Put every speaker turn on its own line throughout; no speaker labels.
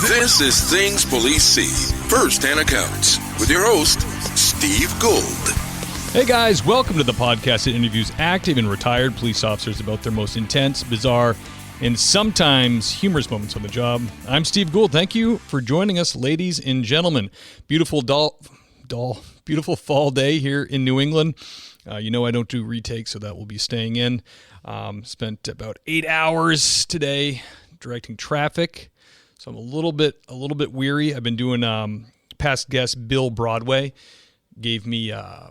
This is Things Police See, First-Hand Accounts, with your host, Steve Gould.
Hey guys, welcome to the podcast that interviews active and retired police officers about their most intense, bizarre, and sometimes humorous moments on the job. I'm Steve Gould. Thank you for joining us, ladies and gentlemen. Beautiful beautiful fall day here in New England. You know I don't do retakes, so that will be staying in. Spent about 8 hours today directing traffic, so I'm a little bit weary. I've been doing past guest Bill Broadway. Gave me I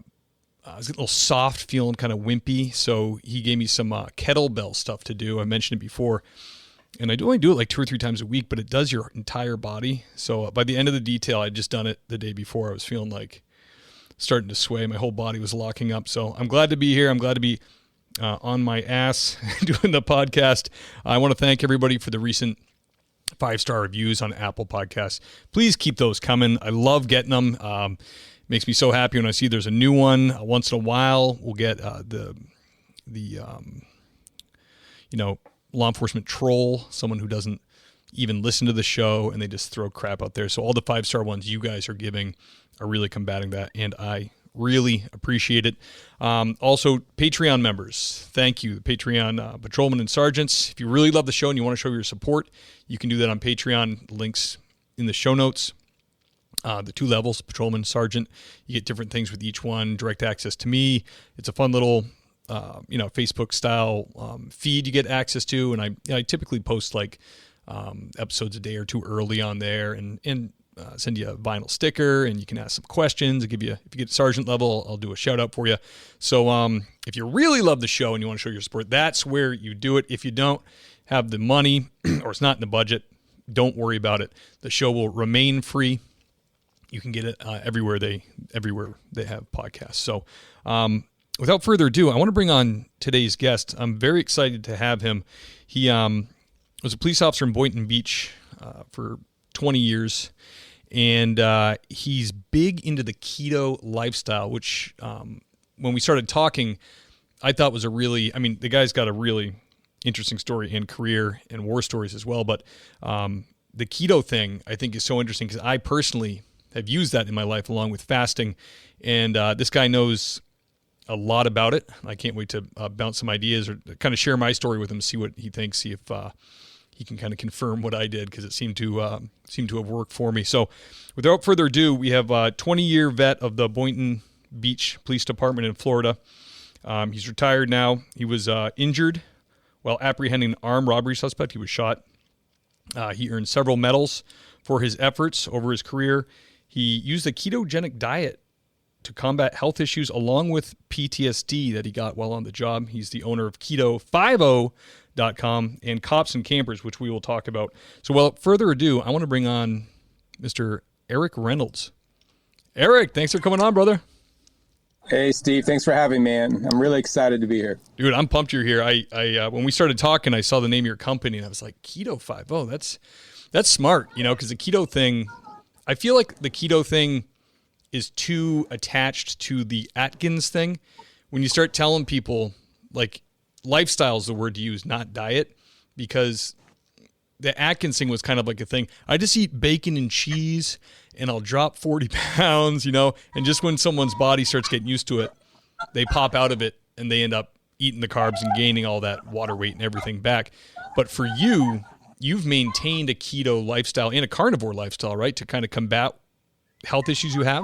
was getting a little soft, feeling kind of wimpy, so he gave me some kettlebell stuff to do. I mentioned it before, and I only do it like 2 or 3 times a week, but it does your entire body. So by the end of the detail, I'd just done it the day before. I was feeling like starting to sway. My whole body was locking up. So I'm glad to be here. I'm glad to be on my ass doing the podcast. I want to thank everybody for the recent 5-star reviews on Apple Podcasts. Please keep those coming. I love getting them. Makes me so happy when I see there's a new one. Once in a while, we'll get the law enforcement troll, someone who doesn't even listen to the show, and they just throw crap out there. So all the 5-star ones you guys are giving are really combating that, and I really appreciate it. Also, Patreon members, thank you. Patreon patrolmen and sergeants. If you really love the show and you want to show your support, you can do that on Patreon. Links in the show notes. The 2 levels, patrolman, sergeant. You get different things with each one. Direct access to me. It's a fun little, Facebook style feed you get access to, and I typically post like episodes a day or 2 early on there, and send you a vinyl sticker, and you can ask some questions. I'll give you, if you get sergeant level, I'll do a shout out for you. So if you really love the show and you want to show your support, that's where you do it. If you don't have the money or it's not in the budget, don't worry about it. The show will remain free. You can get it everywhere they have podcasts. So without further ado, I want to bring on today's guest. I'm very excited to have him. He was a police officer in Boynton Beach for 20 years. And he's big into the keto lifestyle, which when we started talking, I thought was the guy's got a really interesting story and career and war stories as well. But the keto thing, I think, is so interesting because I personally have used that in my life along with fasting. And this guy knows a lot about it. I can't wait to bounce some ideas or kind of share my story with him, see what he thinks, see if he can kind of confirm what I did, because it seemed to have worked for me. So without further ado, we have a 20-year vet of the Boynton Beach Police Department in Florida. He's retired now. He was injured while apprehending an armed robbery suspect. He was shot. He earned several medals for his efforts over his career. He used a ketogenic diet to combat health issues along with PTSD that he got while on the job. He's the owner of Keto50.com and Cops and Campers, which we will talk about. So without further ado, I want to bring on Mr. Eric Reynolds. Eric, thanks for coming on, brother.
Hey, Steve. Thanks for having me, man. I'm really excited to be here.
Dude, I'm pumped you're here. I when we started talking, I saw the name of your company, and I was like, Keto50. That's smart, because the keto thing, I feel like the keto thing is too attached to the Atkins thing. When you start telling people, like, lifestyle is the word to use, not diet, because the Atkins thing was kind of like a thing. I just eat bacon and cheese and I'll drop 40 pounds, and just when someone's body starts getting used to it, they pop out of it and they end up eating the carbs and gaining all that water weight and everything back. But for you, you've maintained a keto lifestyle and a carnivore lifestyle, right, to kind of combat health issues you have?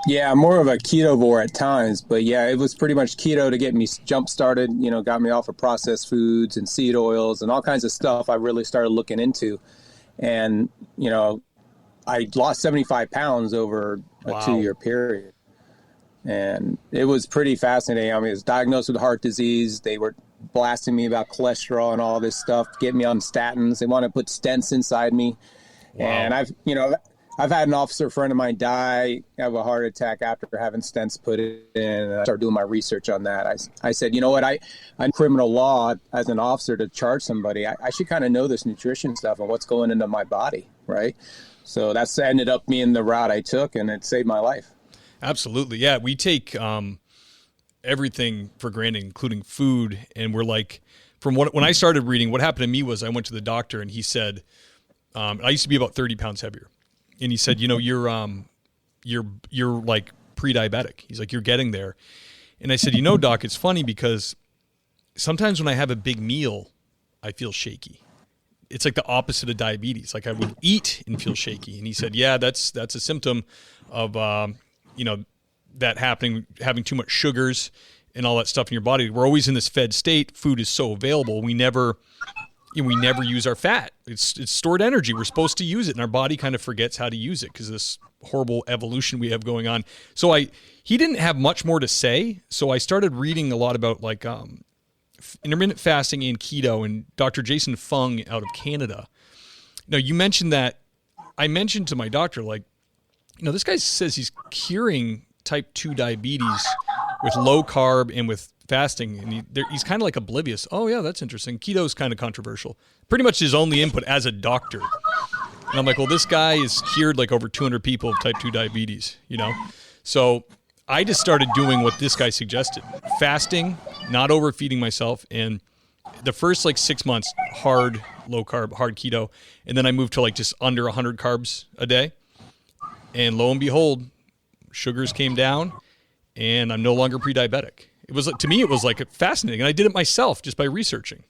Yeah, I'm more of a ketovore at times, but yeah, it was pretty much keto to get me jump started, got me off of processed foods and seed oils and all kinds of stuff I really started looking into. And, I lost 75 pounds over a 2-year period. And it was pretty fascinating. I was diagnosed with heart disease. They were blasting me about cholesterol and all this stuff, getting me on statins. They want to put stents inside me. Wow. And I've had an officer friend of mine die of a heart attack after having stents put in. And I started doing my research on that. I said, I'm criminal law as an officer to charge somebody. I should kind of know this nutrition stuff and what's going into my body, right? So that's ended up being the route I took, and it saved my life.
Absolutely. Yeah, we take everything for granted, including food. And we're like, when I started reading, what happened to me was I went to the doctor and he said, I used to be about 30 pounds heavier. And he said, you're like pre-diabetic. He's like, you're getting there. And I said, doc, it's funny because sometimes when I have a big meal, I feel shaky. It's like the opposite of diabetes. Like I would eat and feel shaky. And he said, yeah, that's a symptom of, that happening, having too much sugars and all that stuff in your body. We're always in this fed state. Food is so available. We never use our fat. It's stored energy. We're supposed to use it, and our body kind of forgets how to use it because of this horrible evolution we have going on. So he didn't have much more to say, so I started reading a lot about like intermittent fasting and keto, and Dr. Jason Fung out of Canada. Now, you mentioned that. I mentioned to my doctor, like, this guy says he's curing type 2 diabetes with low carb and with fasting, and he's kind of like oblivious. Oh yeah, that's interesting. Keto is kind of controversial. Pretty much his only input as a doctor. And I'm like, well, this guy is cured like over 200 people of type 2 diabetes, So I just started doing what this guy suggested. Fasting, not overfeeding myself, and the first like 6 months, hard, low carb, hard keto. And then I moved to like just under 100 carbs a day. And lo and behold, sugars came down and I'm no longer pre-diabetic. It was, to me, it was like fascinating. And I did it myself just by researching.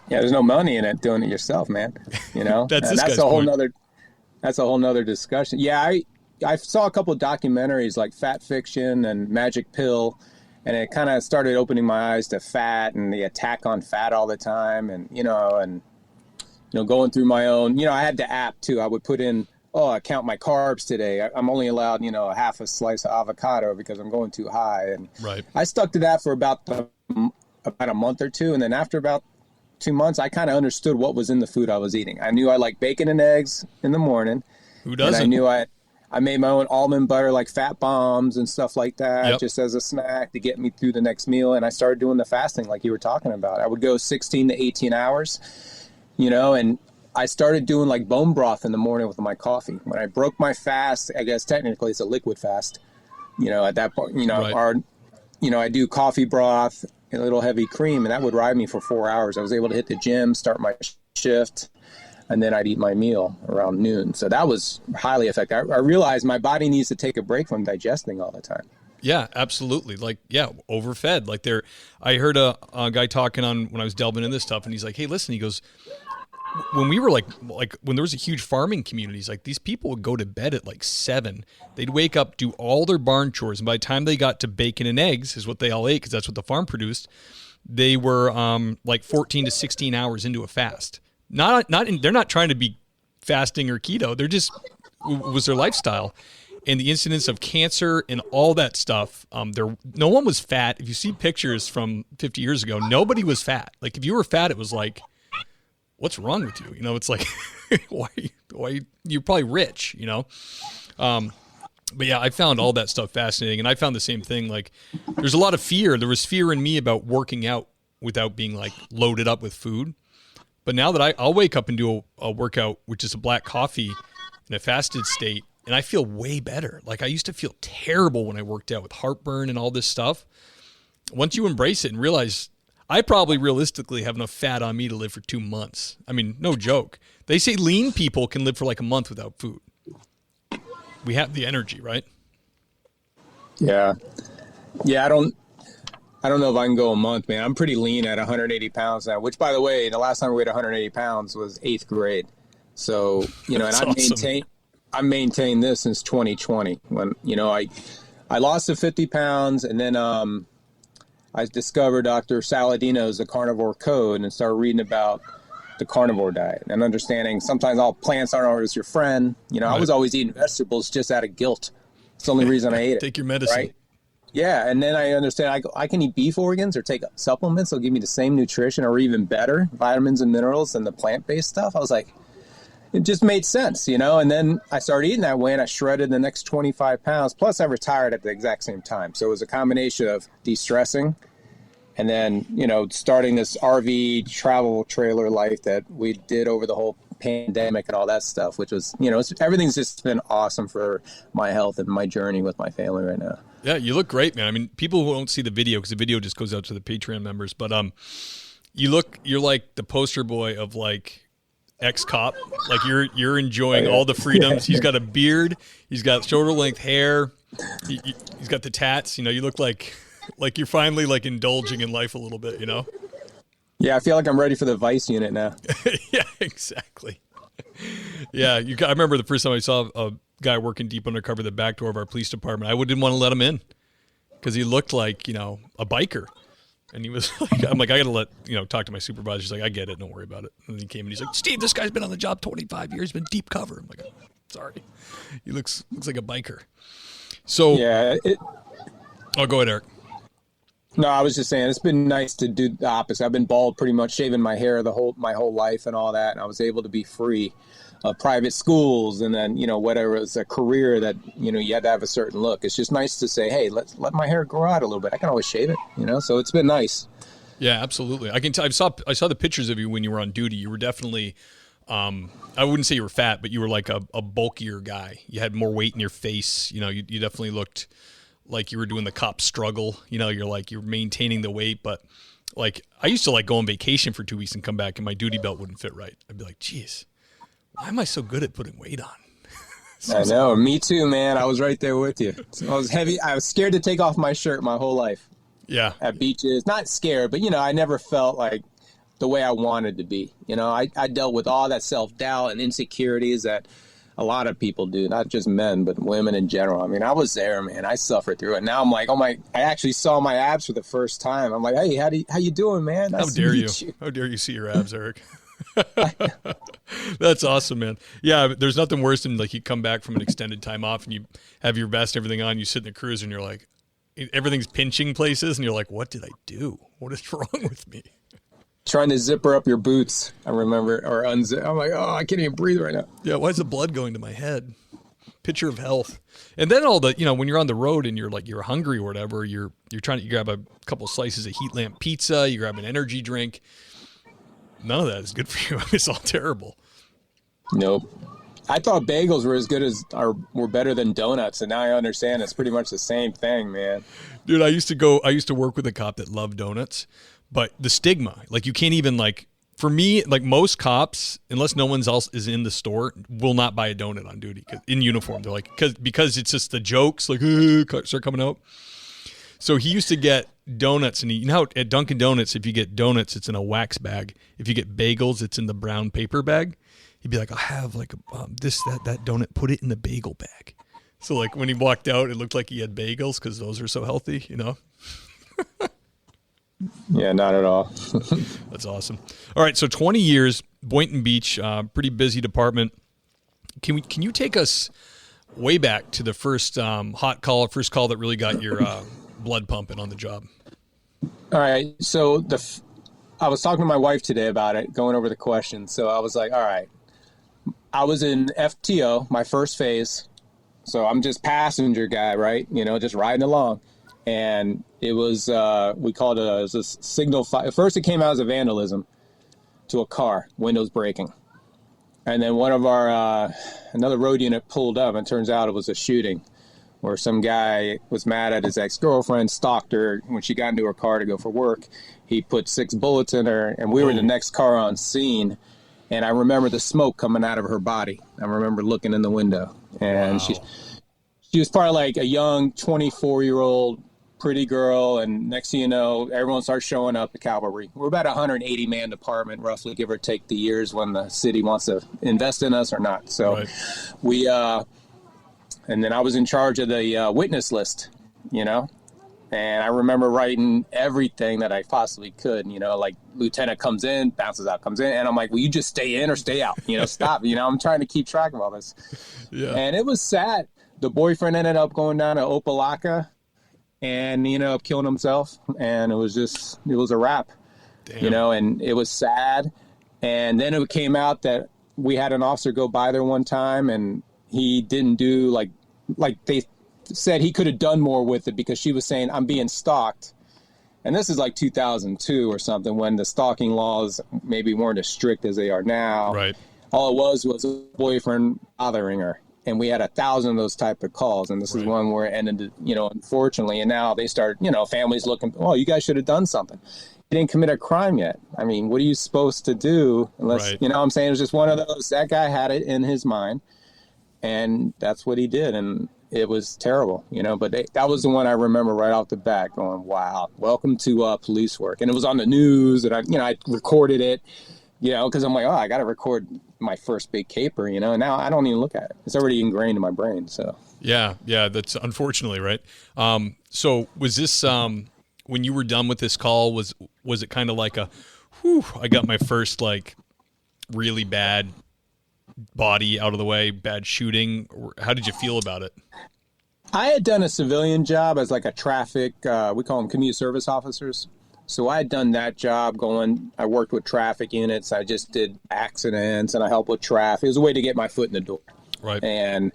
Yeah, there's no money in it doing it yourself, man. That's a whole nother discussion. Yeah, I saw a couple of documentaries like Fat Fiction and Magic Pill, and it kind of started opening my eyes to fat and the attack on fat all the time, and going through my own. I had the app too. I would put in, I count my carbs today. I'm only allowed, a half a slice of avocado because I'm going too high. And
right.
I stuck to that for about a month or two, and then after about 2 months, I kind of understood what was in the food I was eating. I knew I liked bacon and eggs in the morning.
Who doesn't?
And I knew I made my own almond butter, like fat bombs and stuff like that, just as a snack to get me through the next meal. And I started doing the fasting like you were talking about. I would go 16 to 18 hours, and I started doing like bone broth in the morning with my coffee. When I broke my fast, I guess technically it's a liquid fast, at that point,
right.
I do coffee broth and a little heavy cream, and that would ride me for 4 hours. I was able to hit the gym, start my shift, and then I'd eat my meal around noon. So that was highly effective. I realized my body needs to take a break from digesting all the time.
Yeah, absolutely. Like, yeah, overfed. Like I heard a guy talking on when I was delving into this stuff, and he's like, hey, listen, he goes, when we were like when there was a huge farming communities, like these people would go to bed at like 7. They'd wake up, do all their barn chores, and by the time they got to bacon and eggs, is what they all ate because that's what the farm produced. They were like 14 to 16 hours into a fast. They're not trying to be fasting or keto. They're just was their lifestyle, and the incidence of cancer and all that stuff. No one was fat. If you see pictures from 50 years ago, nobody was fat. Like if you were fat, it was like, what's wrong with you? It's like, why you're probably rich, But yeah, I found all that stuff fascinating, and I found the same thing. Like, there's a lot of fear. There was fear in me about working out without being like loaded up with food. But now that I'll wake up and do a workout, which is a black coffee in a fasted state, and I feel way better. Like I used to feel terrible when I worked out with heartburn and all this stuff. Once you embrace it and realize, I probably realistically have enough fat on me to live for 2 months. I mean, no joke. They say lean people can live for like a month without food. We have the energy, right?
Yeah. Yeah, I don't know if I can go a month, man. I'm pretty lean at 180 pounds now, which, by the way, the last time I weighed 180 pounds was 8th grade. So, and I maintained this since 2020 when, I lost the 50 pounds, and then I discovered Dr. Saladino's The Carnivore Code and started reading about the carnivore diet and understanding sometimes all plants aren't always your friend. Right. I was always eating vegetables just out of guilt. It's the only reason I ate it.
Take your medicine.
Right? Yeah, and then I understand I can eat beef organs or take supplements. They'll give me the same nutrition or even better vitamins and minerals than the plant-based stuff. I was like, it just made sense, And then I started eating that way, and I shredded the next 25 pounds. Plus, I retired at the exact same time. So it was a combination of de-stressing and then, starting this RV travel trailer life that we did over the whole pandemic and all that stuff, which was, everything's just been awesome for my health and my journey with my family right now.
Yeah, you look great, man. I mean, people who don't see the video, because the video just goes out to the Patreon members, but you're like the poster boy of like ex-cop. Like you're enjoying all the freedoms. He's got a beard. He's got shoulder-length hair. He's got the tats. You look like you're finally like indulging in life a little bit.
Yeah, I feel like I'm ready for the Vice unit now.
Yeah, exactly. Yeah, I remember the first time I saw a guy working deep undercover the back door of our police department. I didn't want to let him in because he looked like a biker. And he was like, I'm like, I got to talk to my supervisor. He's like, I get it. Don't worry about it. And then he came and he's like, Steve, this guy's been on the job 25 years, been deep cover. I'm like, oh, sorry. He looks like a biker. So,
yeah.
Oh, go ahead, Eric.
No, I was just saying, it's been nice to do the opposite. I've been bald, pretty much shaving my hair my whole life and all that. And I was able to be free of private schools. And then, whatever, it's a career that, you had to have a certain look. It's just nice to say, hey, let my hair grow out a little bit. I can always shave it, so it's been nice.
Yeah, absolutely. I can tell. I saw the pictures of you when you were on duty. You were definitely, I wouldn't say you were fat, but you were like a bulkier guy. You had more weight in your face. You definitely looked like you were doing the cop struggle. You're maintaining the weight. But like, I used to like go on vacation for 2 weeks and come back and my duty belt wouldn't fit right. I'd be like, geez, why am I so good at putting weight on?
I know. Me too, man. I was right there with you. I was heavy. I was scared to take off my shirt my whole life.
Yeah.
At beaches. Not scared, but, I never felt like the way I wanted to be. I dealt with all that self-doubt and insecurities that a lot of people do, not just men, but women in general. I mean, I was there, man. I suffered through it. Now I'm like, I actually saw my abs for the first time. I'm like, hey, how you doing, man?
How dare you? How dare you see your abs, Eric? That's awesome, man. Yeah, there's nothing worse than like you come back from an extended time off and you have your vest and everything on, you sit in the cruiser and you're like, everything's pinching places and you're like, what did I do? What is wrong with me?
Trying to zipper up your boots, I remember, or unzip. I'm like, oh, I can't even breathe right now.
Yeah, why is the blood going to my head? Picture of health. And then all the, when you're on the road and you're hungry or whatever, you're trying to grab a couple slices of heat lamp pizza, you grab an energy drink. None of that is good for you. It's all terrible.
Nope. I thought bagels were as good were better than donuts, and now I understand it's pretty much the same thing, man.
Dude, I used to work with a cop that loved donuts, but the stigma, like you can't even for me, like most cops, unless no one else is in the store, will not buy a donut on duty in uniform. They're like, because it's just the jokes, like start coming out. So he used to get donuts, and at Dunkin' Donuts, if you get donuts, it's in a wax bag. If you get bagels, it's in the brown paper bag. He'd be like, I have like that donut, put it in the bagel bag. So like when he walked out, it looked like he had bagels because those are so healthy,
Yeah, not at all.
That's awesome. All right, so 20 years, Boynton Beach, pretty busy department. Can you take us way back to the first first call that really got your blood pumping on the job?
All right, so I was talking to my wife today about it, going over the questions. So I was like, all right, I was in FTO, my first phase. So I'm just passenger guy, right? Just riding along. And it was, we called it a signal. First, it came out as a vandalism to a car, windows breaking. And then one of our, another road unit pulled up, and it turns out it was a shooting where some guy was mad at his ex-girlfriend, stalked her. When she got into her car to go for work, he put 6 bullets in her, and we were the next car on scene. And I remember the smoke coming out of her body. I remember looking in the window, and wow. She was probably like a young 24-year-old pretty girl, and next thing you know, everyone starts showing up at Cavalry. We're about a 180-man department, roughly, give or take the years when the city wants to invest in us or not. So right. And then I was in charge of the witness list, and I remember writing everything that I possibly could, like lieutenant comes in, bounces out, comes in, and I'm like, will you just stay in or stay out? Stop. I'm trying to keep track of all this. Yeah. And it was sad. The boyfriend ended up going down to Opelika, and he ended up killing himself, and it was a wrap. Damn. And it was sad. And then it came out that we had an officer go by there one time, and he didn't do like they said he could have done more with it, because she was saying, I'm being stalked. And this is like 2002 or something, when the stalking laws maybe weren't as strict as they are now. Right. All it was a boyfriend bothering her. And we had 1,000 of those type of calls. And this is one where it ended, unfortunately. And now they start, families looking, oh, you guys should have done something. didn't commit a crime yet. I mean, what are you supposed to do unless,
Right.
you know what I'm saying? It was just one of those, that guy had it in his mind and that's what he did. And it was terrible, you know, but that was the one I remember right off the bat going, wow, welcome to police work. And it was on the news and I recorded it, you know, cause I'm like, oh, I got to record my first big caper, you know, and now I don't even look at it. It's already ingrained in my brain. So
Yeah. That's unfortunately right. So was this, when you were done with this call, was it kind of like I got my first like really bad body out of the way, bad shooting? How did you feel about it?
I had done a civilian job as like a traffic, we call them community service officers. So I had done that job I worked with traffic units. I just did accidents and I helped with traffic. It was a way to get my foot in the door.
Right.
And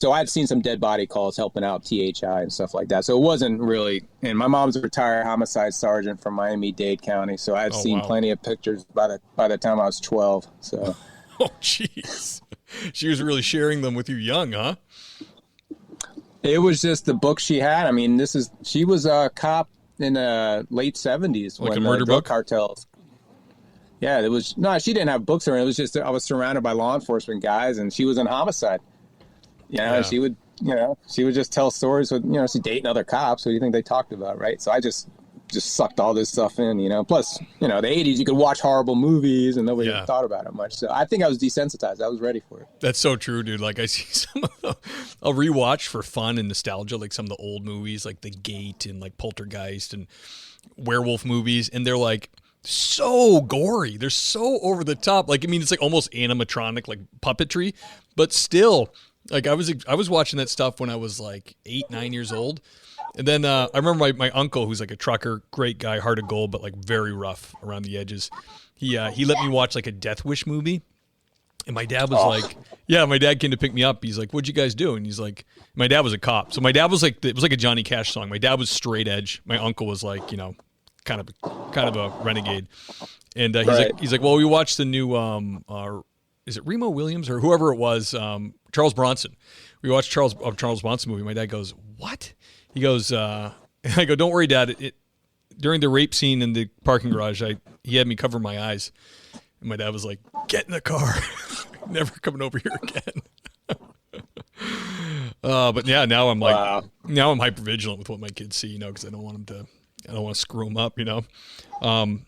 so I'd seen some dead body calls helping out THI and stuff like that. So it wasn't really, and my mom's a retired homicide sergeant from Miami-Dade County. So I've seen plenty of pictures by the time I was 12. So.
Oh, jeez. She was really sharing them with you young, huh?
It was just the book she had. I mean, she was a cop in the late 70s.
Like
when
a murder book?
Cartels. Yeah, she didn't have books or anything. It was just, I was surrounded by law enforcement guys and she was in homicide. You know, and she would just tell stories with, she's dating other cops. What do you think they talked about, right? So I just sucked all this stuff in, you know. Plus, the 80s, you could watch horrible movies and nobody thought about it much. So I think I was desensitized. I was ready for it.
That's so true, dude. Like I see some of I'll rewatch for fun and nostalgia, like some of the old movies, like The Gate and like Poltergeist and werewolf movies. And they're like so gory. They're so over the top. Like, I mean, it's like almost animatronic, like puppetry, but still. Like I was watching that stuff when I was like 8, 9 years old. And then I remember my uncle, who's like a trucker, great guy, heart of gold, but like very rough around the edges. He let me watch like a Death Wish movie. And my dad was like, my dad came to pick me up. He's like, what'd you guys do? And he's like, my dad was a cop. So my dad was like, it was like a Johnny Cash song. My dad was straight edge. My uncle was like, kind of a renegade. And he's like, well, we watched the new, is it Remo Williams or whoever it was? Charles Bronson. We watched Charles Bronson movie. My dad goes, what? He goes, I go, don't worry, Dad. During the rape scene in the parking garage, he had me cover my eyes. And my dad was like, get in the car. Never coming over here again. But yeah, now I'm like, now I'm hyper vigilant with what my kids see, because I don't want to screw them up, Damn,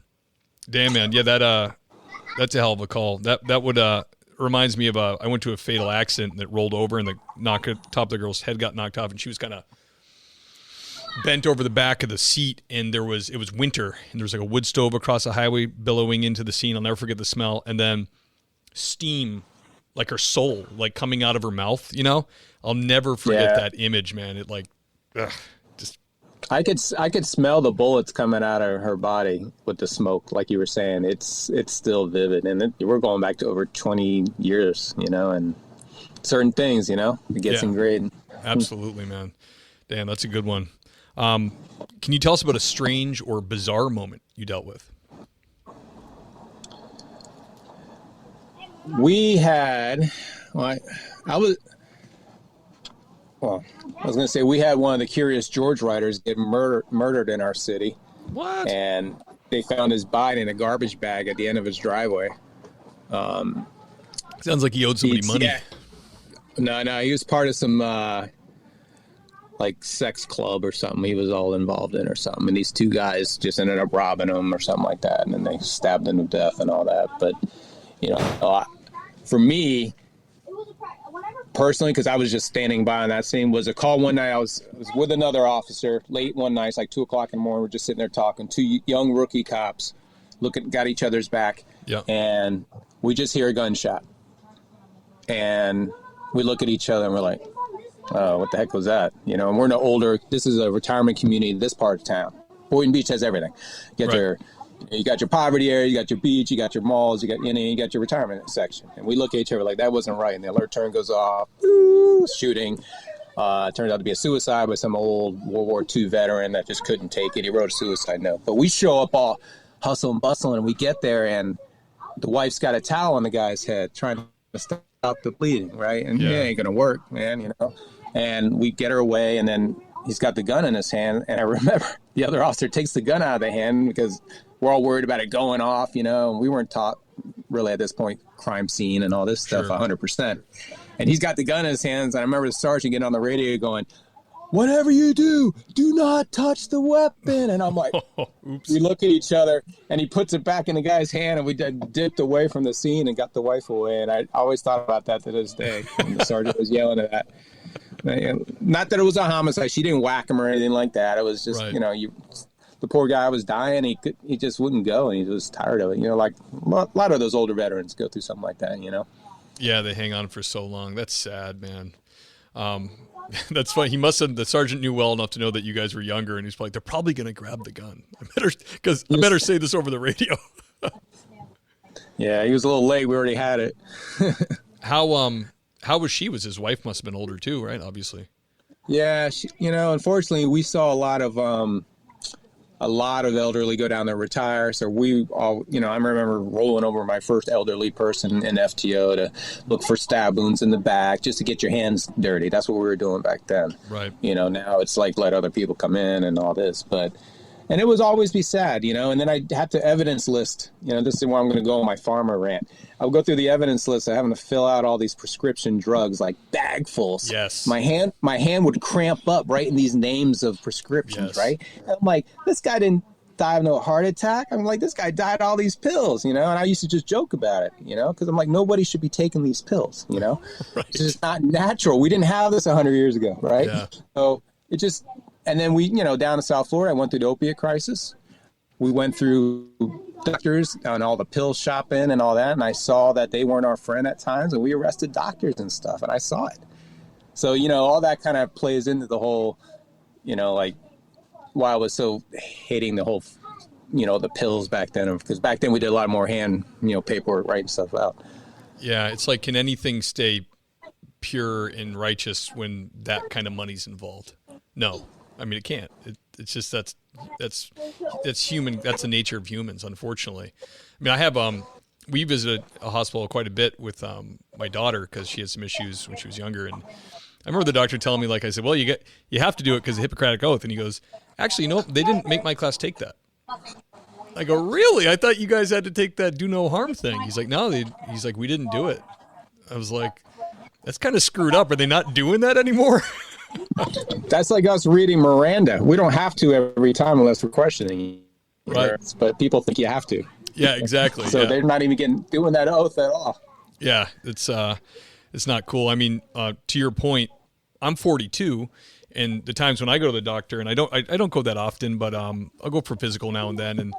man. Yeah, that's a hell of a call. That would, reminds me of I went to a fatal accident that rolled over and the top of the girl's head got knocked off and she was kind of bent over the back of the seat and it was winter and there was like a wood stove across the highway billowing into the scene. I'll never forget the smell. And then steam, like her soul, like coming out of her mouth, I'll never forget that image, man. It like, just.
I could smell the bullets coming out of her body with the smoke, like you were saying. It's still vivid, and we're going back to over 20 years, and certain things, it gets ingrained.
Absolutely, man. Damn, that's a good one. Can you tell us about a strange or bizarre moment you dealt with?
We had, I was going to say we had one of the Curious George writers get murdered in our city.
What?
And they found his body in a garbage bag at the end of his driveway.
Sounds like he owed somebody money.
Yeah. No, he was part of some like sex club or something he was all involved in or something. And these two guys just ended up robbing him or something like that. And then they stabbed him to death and all that. But, for me, personally, because I was just standing by on that scene, was a call one night. I was with another officer late one night. It's like 2:00 in the morning. We're just sitting there talking. Two young rookie cops got each other's back.
Yeah.
And we just hear a gunshot. And we look at each other and we're like, oh, what the heck was that? And we're in this is a retirement community in this part of town. Boynton Beach has everything. You got your poverty area, you got your beach, you got your malls, you got your retirement section. And we look at each other like that wasn't right. And the alert turn goes off, shooting. Turned out to be a suicide by some old World War II veteran that just couldn't take it. He wrote a suicide note. But we show up all hustle and bustle, and we get there, and the wife's got a towel on the guy's head trying to stop the bleeding, right? And it ain't going to work, man, And we get her away, and then he's got the gun in his hand. And I remember the other officer takes the gun out of the hand because we're all worried about it going off, and we weren't taught really at this point crime scene and all this stuff 100%. And he's got the gun in his hands. And I remember the sergeant getting on the radio going, "Whatever you do not touch the weapon." And I'm like, we look at each other, and he puts it back in the guy's hand, and we dipped away from the scene and got the wife away. And I always thought about that to this day when the sergeant was yelling at that. Not that it was a homicide. She didn't whack him or anything like that. It was just, the poor guy was dying. He just wouldn't go, and he was tired of it. Like a lot of those older veterans go through something like that,
Yeah, they hang on for so long. That's sad, man. That's funny. The sergeant knew well enough to know that you guys were younger, and he's like, they're probably going to grab the gun. I better say this over the radio.
Yeah, he was a little late. We already had it.
How was she? Was his wife must have been older too, right? Obviously.
Yeah, unfortunately, we saw a lot of elderly go down there retire. So we all, I remember rolling over my first elderly person in FTO to look for stab wounds in the back just to get your hands dirty. That's what we were doing back then.
Right.
Now it's like let other people come in and all this, and it would always be sad, and then I had to evidence list, this is where I'm going to go on my farmer rant. I would go through the evidence list of having to fill out all these prescription drugs, like bagfuls.
Yes.
My hand would cramp up writing these names of prescriptions, right? And I'm like, this guy didn't die of no heart attack. I'm like, this guy died of all these pills, and I used to just joke about it, because I'm like, nobody should be taking these pills, Right. It's just not natural. We didn't have this 100 years ago, right?
Yeah.
So it just... And then we, down in South Florida, I went through the opiate crisis. We went through doctors and all the pill shopping and all that. And I saw that they weren't our friend at times. And we arrested doctors and stuff. And I saw it. So, all that kind of plays into the whole, like why I was so hating the whole, the pills back then. Because back then we did a lot more hand, paperwork, writing stuff out.
Yeah. It's like, can anything stay pure and righteous when that kind of money's involved? No. I mean, it can't. It's just that's human. That's the nature of humans, unfortunately. I mean, I have we visited a hospital quite a bit with my daughter because she had some issues when she was younger, and I remember the doctor telling me, like, I said, well, you have to do it because of the Hippocratic Oath, and he goes, actually, no, they didn't make my class take that. I go, really? I thought you guys had to take that do no harm thing. He's like, no, he's like, we didn't do it. I was like, that's kind of screwed up. Are they not doing that anymore?
That's like us reading Miranda. We don't have to every time unless we're questioning.
Right.
But people think you have to.
Yeah, exactly.
So they're not even doing that oath at all.
Yeah, it's not cool. I mean, to your point, I'm 42, and the times when I go to the doctor, and I don't go that often, but I'll go for physical now and then, and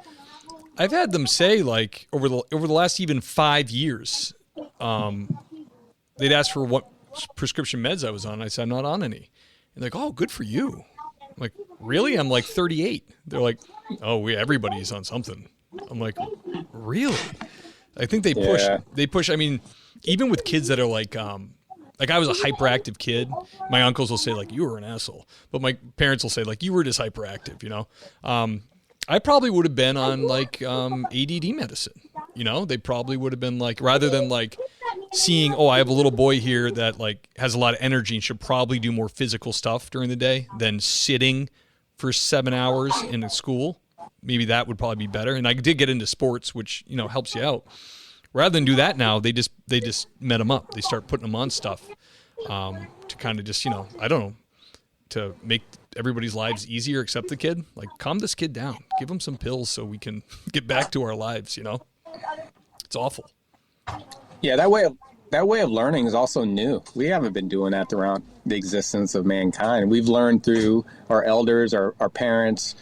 I've had them say, like, over the last even 5 years, they'd ask for what prescription meds I was on. I said, I'm not on any. And they're like, oh, good for you. I'm like, really? I'm like 38. They're like, oh, everybody's on something. I'm like, really? I think they push. I mean, even with kids that are like I was a hyperactive kid. My uncles will say, like, you were an asshole. But my parents will say, like, you were just hyperactive, I probably would have been on, like, ADD medicine. They probably would have been like, rather than like seeing, oh, I have a little boy here that like has a lot of energy and should probably do more physical stuff during the day than sitting for 7 hours in a school. Maybe that would probably be better. And I did get into sports, which, helps you out. Rather than do that now, they just met them up. They start putting them on stuff to kind of just, I don't know, to make everybody's lives easier except the kid. Like, calm this kid down. Give him some pills so we can get back to our lives, It's awful.
Yeah, that way of learning is also new. We haven't been doing that throughout the existence of mankind. We've learned through our elders, our parents.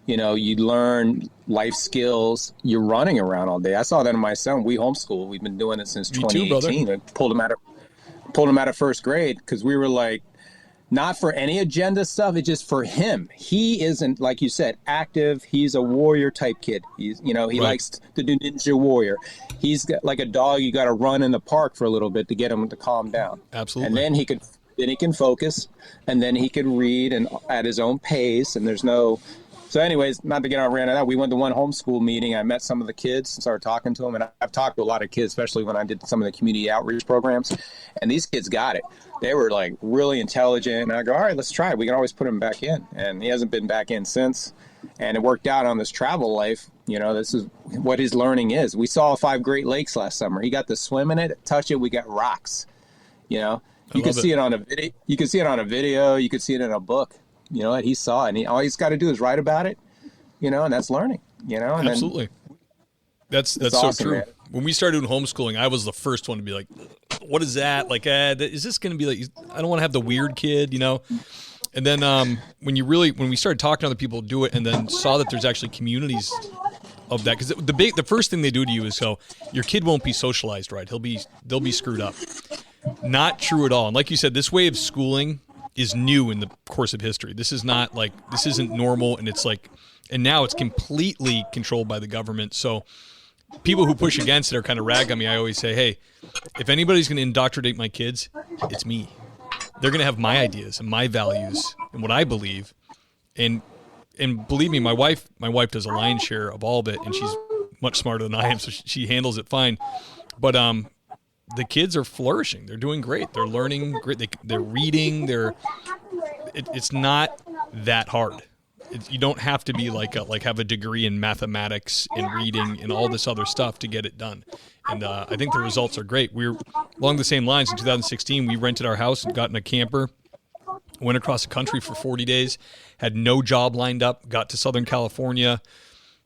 You learn life skills. You're running around all day. I saw that in my son. We homeschool. We've been doing it since 2018. I pulled him out of first grade because we were like, not for any agenda stuff. It's just for him. He isn't, like you said, active. He's a warrior type kid. He likes to do Ninja Warrior. He's got, like a dog. You got to run in the park for a little bit to get him to calm down.
Absolutely.
And then he can focus, and then he can read and at his own pace. And there's no So anyways, not to get on rant on that, we went to one homeschool meeting. I met some of the kids and started talking to them. And I've talked to a lot of kids, especially when I did some of the community outreach programs. And these kids got it. They were like really intelligent. And I go, all right, let's try it. We can always put him back in. And he hasn't been back in since. And it worked out on this travel life. You know, this is what his learning is. We saw 5 Great Lakes last summer. He got to swim in it, touch it. We got rocks. You know, you can see it on a video. You can see it on a video. You could see it in a book. You know, he saw it, and all he's got to do is write about it, you know, and that's learning, you know. And
absolutely. That's so
awesome,
true.
man.
When we started doing homeschooling, I was the first one to be like, what is that? Like, is this going to be like, I don't want to have the weird kid, you know? And then when we started talking to other people do it and then saw that there's actually communities of that, because the first thing they do to you is so your kid won't be socialized right. They'll be screwed up. Not true at all. And like you said, this way of schooling is new in the course of history. This isn't normal, and it's like, and now it's completely controlled by the government. So people who push against it are kind of rag on me. I always say, hey, if anybody's going to indoctrinate my kids, it's me. They're going to have my ideas and my values and what I believe. And believe me, my wife does a lion's share of all of it, and she's much smarter than I am, so she handles it fine. But the kids are flourishing. They're doing great. They're learning great. They're reading. It's not that hard. You don't have to be have a degree in mathematics and reading and all this other stuff to get it done. And I think the results are great. We're along the same lines. In 2016, we rented our house and got in a camper, went across the country for 40 days, had no job lined up, got to Southern California.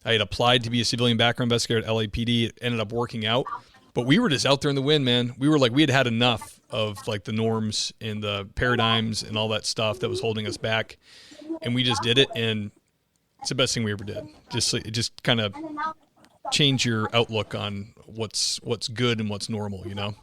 I had applied to be a civilian background investigator at LAPD. It ended up working out. But we were just out there in the wind, man. We were like, we had enough of like the norms and the paradigms and all that stuff that was holding us back. And we just did it. And it's the best thing we ever did. It just kind of change your outlook on what's good and what's normal, you know?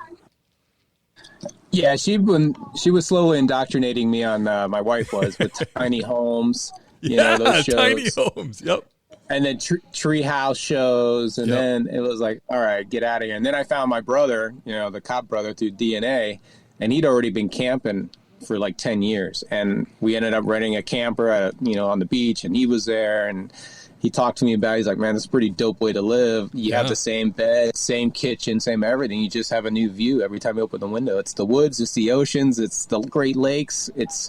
Yeah, she was slowly indoctrinating me on, my wife was, with tiny homes, you know, those shows.
Tiny homes, yep.
And then tree house shows, and then it was like, all right, get out of here. And then I found my brother, you know, the cop brother, through DNA, and he'd already been camping for like 10 years. And we ended up renting a camper on the beach, and he was there, and he talked to me about it. He's like, man, this is a pretty dope way to live. You have the same bed, same kitchen, same everything. You just have a new view every time you open the window. It's the woods, it's the oceans, it's the Great Lakes. It's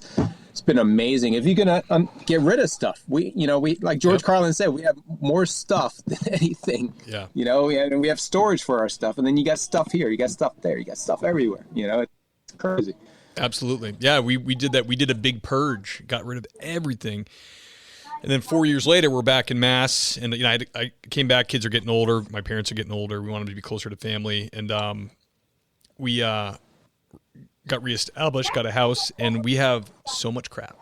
been amazing. If you're gonna get rid of stuff, we like George Carlin said, we have more stuff than anything. Yeah. You know, and we have storage for our stuff, and then you got stuff here, you got stuff there, you got stuff everywhere. You know, it's crazy. Absolutely.
Yeah, we did that. We did a big purge, got rid of everything. And then 4 years later, we're back in Mass, and I came back. Kids are getting older. My parents are getting older. We wanted to be closer to family, and we got reestablished, got a house, and we have so much crap.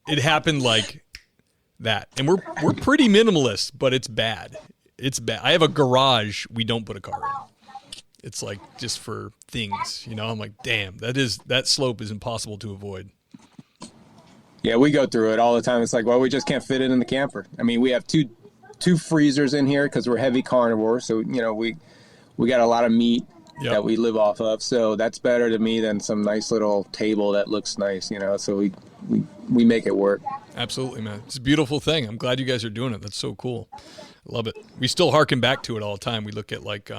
It happened like that, and we're pretty minimalist, but it's bad. It's bad. I have a garage we don't put a car in. It's like just for things, you know. I'm like, damn, that slope is impossible to avoid.
Yeah, we go through it all the time. It's like, well, we just can't fit it in the camper. I mean, we have two freezers in here because we're heavy carnivores, so you know we got a lot of meat that we live off of. So that's better to me than some nice little table that looks nice, you know. So we make it work.
Absolutely, man. It's a beautiful thing. I'm glad you guys are doing it. That's so cool. I love it. We still harken back to it all the time. We look at like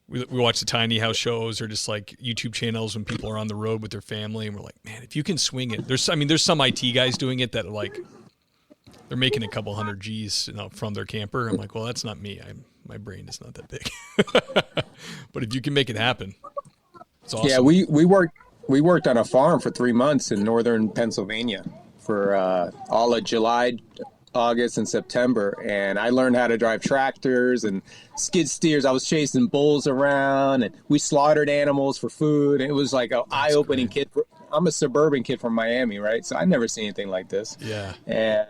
we watch the tiny house shows or just like YouTube channels when people are on the road with their family, and we're like, man, if you can swing it. There's some IT guys doing it that are like they're making a couple hundred G's, you know, from their camper. I'm like, well, that's not me. My brain is not that big. But if you can make it happen, it's awesome.
Yeah, we worked on a farm for 3 months in northern Pennsylvania for all of July, August, and September, and I learned how to drive tractors and skid steers. I was chasing bulls around, and we slaughtered animals for food. It was like an eye-opening kid. I'm a suburban kid from Miami, right? So I never seen anything like this.
Yeah.
And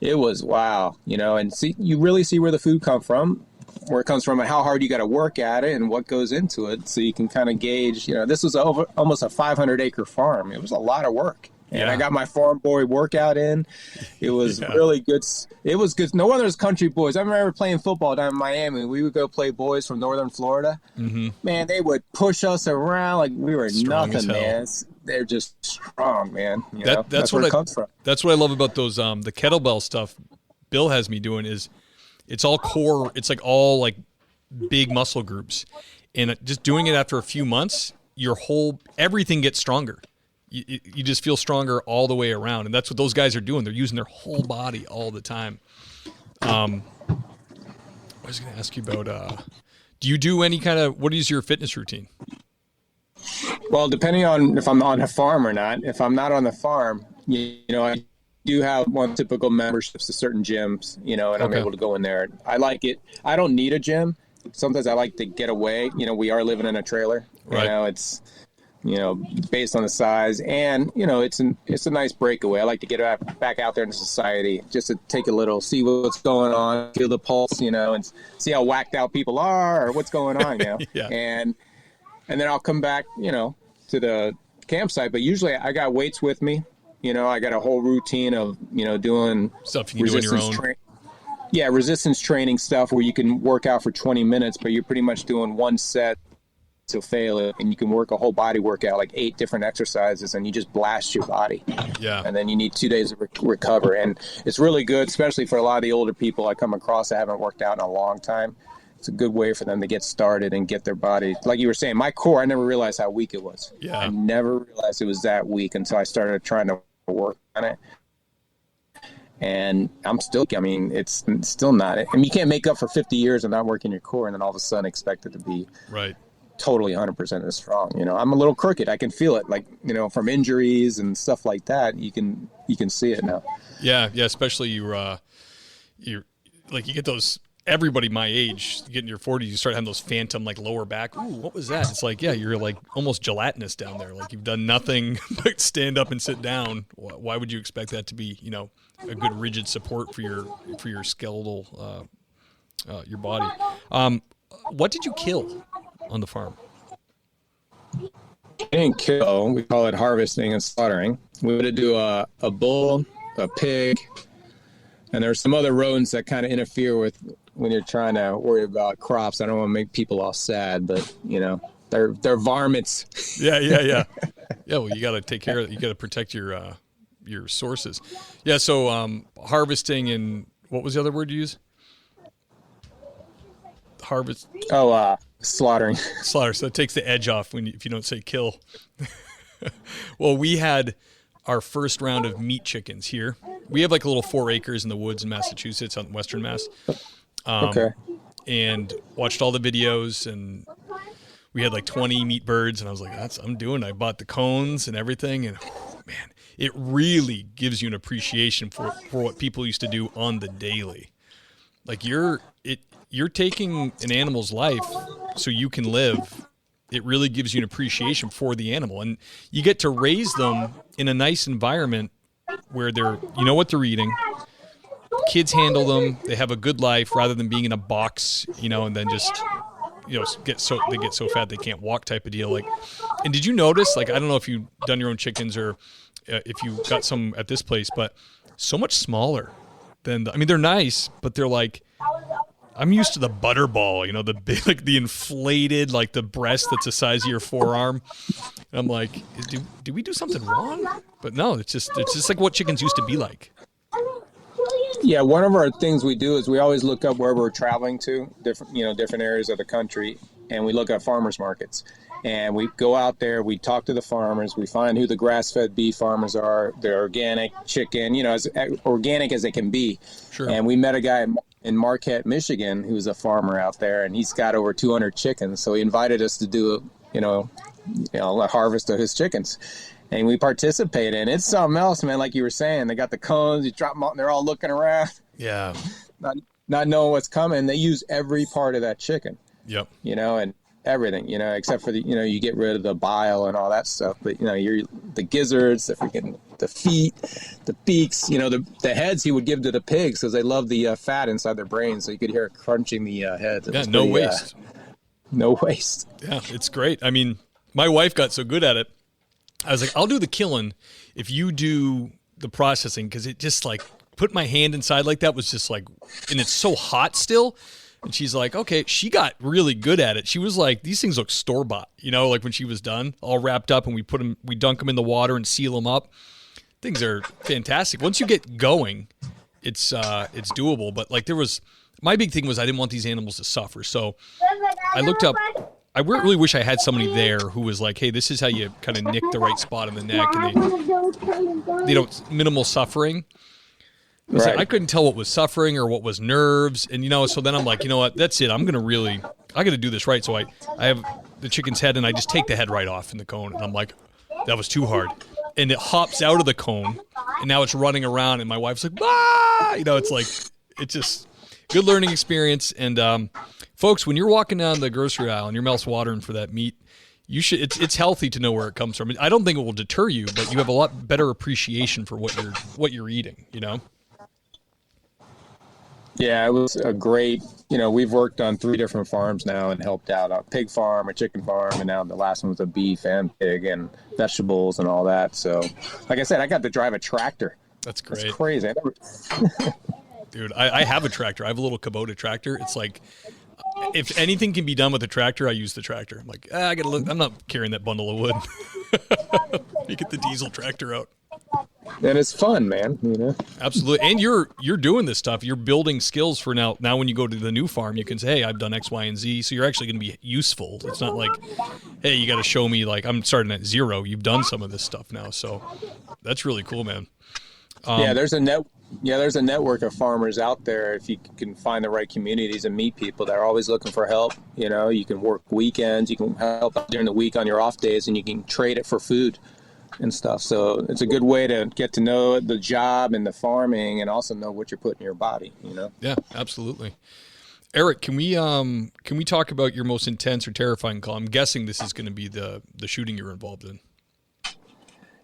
it was wow, you know, and you really see where the food comes from, where it comes from, and how hard you got to work at it and what goes into it, so you can kind of gauge, you know, this was almost a 500-acre farm. It was a lot of work. And I got my farm boy workout in. It was really good. It was good. No wonder there's country boys. I remember playing football down in Miami. We would go play boys from northern Florida. Mm-hmm. Man, they would push us around like we were strong nothing, man. They're just strong, man. You know? That's where it comes from.
That's what I love about those the kettlebell stuff. Bill has me doing is it's all core. It's like all like big muscle groups, and just doing it after a few months, everything gets stronger. You just feel stronger all the way around, and that's what those guys are doing. They're using their whole body all the time. I was going to ask you about, do you do any what is your fitness routine?
Well, depending on if I'm on a farm or not. If I'm not on the farm, I do have one typical memberships to certain gyms, and I'm able to go in there. I like it. I don't need a gym. Sometimes I like to get away. We are living in a trailer.
Right.
It's based on the size, and it's a nice breakaway. I like to get back out there into society, just to take a little, see what's going on, feel the pulse, and see how whacked out people are or what's going on,
Yeah.
And then I'll come back, to the campsite. But usually I got weights with me. I got a whole routine of doing
Stuff you can do on your own.
Resistance training stuff where you can work out for 20 minutes, but you're pretty much doing one set to fail it, and you can work a whole body workout, like 8 different exercises, and you just blast your body.
Yeah.
And then you need 2 days to recover, and it's really good, especially for a lot of the older people I come across that haven't worked out in a long time. It's a good way for them to get started and get their body, like you were saying, my core, I never realized how weak it was.
Yeah.
I never realized it was that weak until I started trying to work on it. And it's still not. You can't make up for 50 years of not working your core and then all of a sudden expect it to be
right.
Totally 100% as strong. I'm a little crooked. I can feel it, like, from injuries and stuff like that. You can see it now.
Yeah. Especially you're like, you get those. Everybody my age, you get in your 40s, you start having those phantom like lower back. Ooh, what was that? It's like, you're like almost gelatinous down there. Like you've done nothing but stand up and sit down. Why would you expect that to be, a good rigid support for your skeletal, your body? What did you kill on the farm?
We didn't kill. We call it harvesting and slaughtering. We would do a bull, a pig, and there's some other rodents that kind of interfere with when you're trying to worry about crops. I don't want to make people all sad, but they're varmints.
Yeah. Yeah. Well, you got to take care of it. You got to protect your sources. Yeah. So harvesting, and what was the other word you used? Harvest.
Slaughtering.
Slaughter. So it takes the edge off if you don't say kill. Well, we had our first round of meat chickens here. We have like a little 4 acres in the woods in Massachusetts, on Western Mass.
Okay.
And watched all the videos, and we had like 20 meat birds, and I was like, I bought the cones and everything, and man, it really gives you an appreciation for what people used to do on the daily. Like you're taking an animal's life so you can live. It really gives you an appreciation for the animal, and you get to raise them in a nice environment where what they're eating. Kids handle them. They have a good life rather than being in a box, and then just, get so fat they can't walk type of deal. Like, and did you notice, like, I don't know if you've done your own chickens or if you got some at this place, but so much smaller than they're nice, but they're like, I'm used to the butterball, the big, like the inflated, like the breast that's the size of your forearm. And I'm like, do we do something wrong? But no, it's just like what chickens used to be like.
Yeah, one of our things we do is we always look up where we're traveling to, different areas of the country, and we look at farmers markets. And we go out there, we talk to the farmers, we find who the grass-fed beef farmers are, they're organic chicken, as organic as they can be. Sure. And we met a guy in Marquette, Michigan, who's a farmer out there, and he's got over 200 chickens. So he invited us to do a harvest of his chickens. And we participate in it. It's something else, man. Like you were saying, they got the cones, you drop them out, and they're all looking around.
Yeah.
Not knowing what's coming. They use every part of that chicken.
Yep.
And everything, except for you get rid of the bile and all that stuff. But, you're the gizzards, the feet, the beaks, the heads he would give to the pigs because they love the fat inside their brains. So you could hear it crunching the heads.
Yeah, no waste.
No waste.
Yeah, it's great. I mean, my wife got so good at it. I was like, I'll do the killing if you do the processing, because it just like put my hand inside like that was just like, and it's so hot still. And she's like, okay, she got really good at it. She was like, these things look store-bought, like when she was done, all wrapped up, and we dunk them in the water and seal them up. Things are fantastic. Once you get going, it's doable. But like my big thing was I didn't want these animals to suffer. So I looked up. I really wish I had somebody there who was like, hey, this is how you kind of nick the right spot in the neck, and they don't minimal suffering.
Right.
I couldn't tell what was suffering or what was nerves, and so then I'm like, you know what, that's it. I got to do this right. So I have the chicken's head, and I just take the head right off in the cone, and I'm like, that was too hard, and it hops out of the cone, and now it's running around, and my wife's like, ah, it's like, it's just good learning experience. And folks, when you're walking down the grocery aisle and your mouth's watering for that meat, you should. It's healthy to know where it comes from. I don't think it will deter you, but you have a lot better appreciation for what you're eating.
Yeah, it was a great. We've worked on 3 different farms now and helped out a pig farm, a chicken farm, and now the last one was a beef and pig and vegetables and all that. So, like I said, I got to drive a tractor.
That's great.
That's crazy.
Dude, I have a tractor. I have a little Kubota tractor. It's like, if anything can be done with a tractor, I use the tractor. I'm like, I gotta look. I'm not carrying that bundle of wood. You get the diesel tractor out.
And it's fun, man.
Absolutely. And you're doing this stuff. You're building skills for now. Now, when you go to the new farm, you can say, hey, I've done X, Y, and Z. So you're actually going to be useful. It's not like, hey, you got to show me like I'm starting at 0. You've done some of this stuff now. So that's really cool, man.
There's a network of farmers out there. If you can find the right communities and meet people that are always looking for help, you can work weekends, you can help out during the week on your off days, and you can trade it for food and stuff. So it's a good way to get to know the job and the farming, and also know what you're putting in your body.
Yeah, absolutely. Eric, can we talk about your most intense or terrifying call? I'm guessing this is going to be the shooting you're involved in.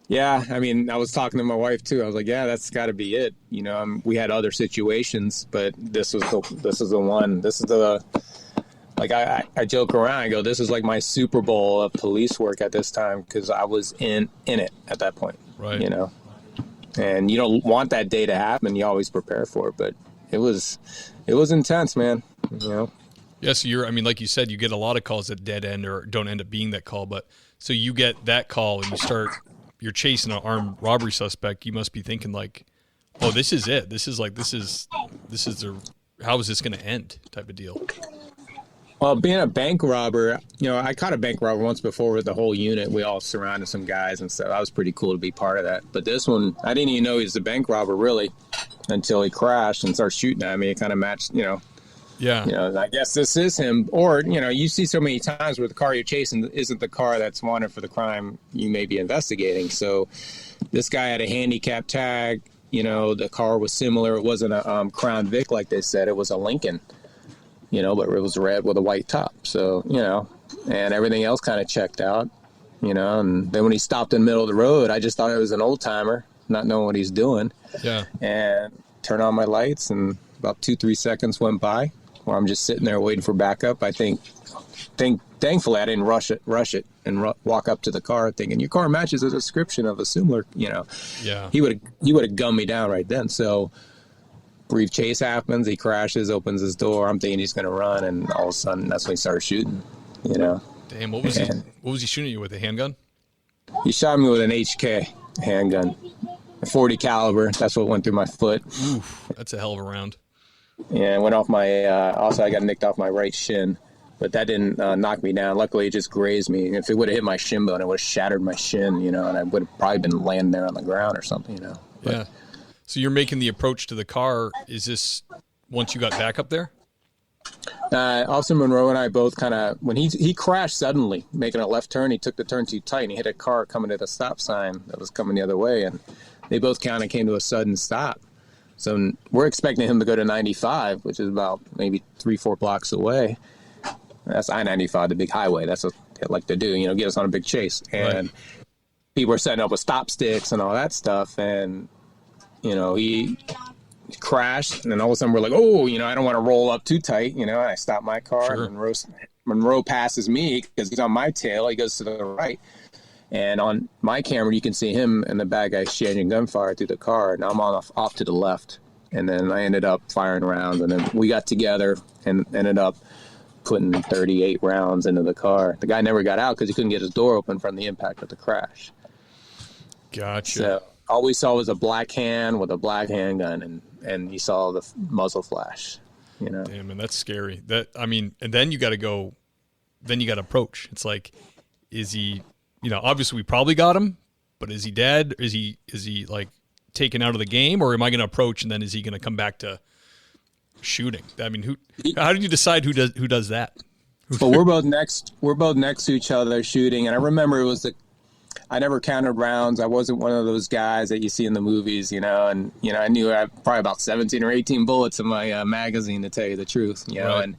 Yeah, I mean, I was talking to my wife too. I was like, yeah, that's got to be it. We had other situations, but this is the one. This is like I joke around. I go, this is like my Super Bowl of police work at this time, because I was in it at that point.
Right.
And you don't want that day to happen. You always prepare for it, but it was intense, man.
Yeah, so like you said, you get a lot of calls that dead end or don't end up being that call. But so you get that call and you're chasing an armed robbery suspect. You must be thinking like, oh, this is it. This is how is this going to end type of deal.
Well, being a bank robber, I caught a bank robber once before with the whole unit. We all surrounded some guys and stuff. That was pretty cool to be part of that. But this one, I didn't even know he was a bank robber really until he crashed and started shooting at me. It kind of matched,
Yeah.
I guess this is him. Or, you see so many times where the car you're chasing isn't the car that's wanted for the crime you may be investigating. So this guy had a handicap tag. The car was similar. It wasn't a Crown Vic like they said. It was a Lincoln, but it was red with a white top. So, and everything else kind of checked out, and then when he stopped in the middle of the road, I just thought it was an old timer, not knowing what he's doing.
Yeah. And
turned on my lights, and about 2-3 seconds went by where I'm just sitting there waiting for backup. I thankfully I didn't rush it and walk up to the car thinking your car matches a description of a similar,
Yeah.
He would have gunned me down right then. So brief chase happens. He crashes, opens his door. I'm thinking he's going to run, and all of a sudden that's when he started shooting.
Damn, what was he shooting you with? A handgun?
He shot me with an HK handgun, a 40 caliber. That's what went through my foot.
Oof, that's a hell of a round.
Yeah, it went off my. Also, I got nicked off my right shin, but that didn't knock me down. Luckily, it just grazed me. If it would have hit my shin bone, it would have shattered my shin. And I would have probably been laying there on the ground or something. But,
yeah. So you're making the approach to the car. Is this once you got back up there?
Officer Monroe and I both kind of, when he crashed suddenly, making a left turn, he took the turn too tight, and he hit a car coming to the stop sign that was coming the other way, and they both kind of came to a sudden stop. So we're expecting him to go to 95, which is about maybe 3-4 blocks away. That's I-95, the big highway. That's what they like to do, get us on a big chase. And people were setting up with stop sticks and all that stuff, and he crashed, and then all of a sudden we're like, oh, I don't want to roll up too tight, and I stop my car.
Sure.
And Monroe passes me because he's on my tail. He goes to the right, and on my camera you can see him and the bad guy exchanging gunfire through the car, and I'm off to the left, and then I ended up firing rounds, and then we got together and ended up putting 38 rounds into the car. The guy never got out because he couldn't get his door open from the impact of the crash.
Gotcha.
So all we saw was a black hand with a black handgun, and you saw the muzzle flash.
Damn, man, that's scary. And then you got to go. Then you got to approach. It's like, is he? Obviously we probably got him, but is he dead? Is he like taken out of the game, or am I going to approach and then is he going to come back to shooting? I mean, how did you decide who does that?
Well, we're both next to each other shooting, and I remember I never counted rounds. I wasn't one of those guys that you see in the movies, and I knew I had probably about 17 or 18 bullets in my magazine, to tell you the truth,
Right.
And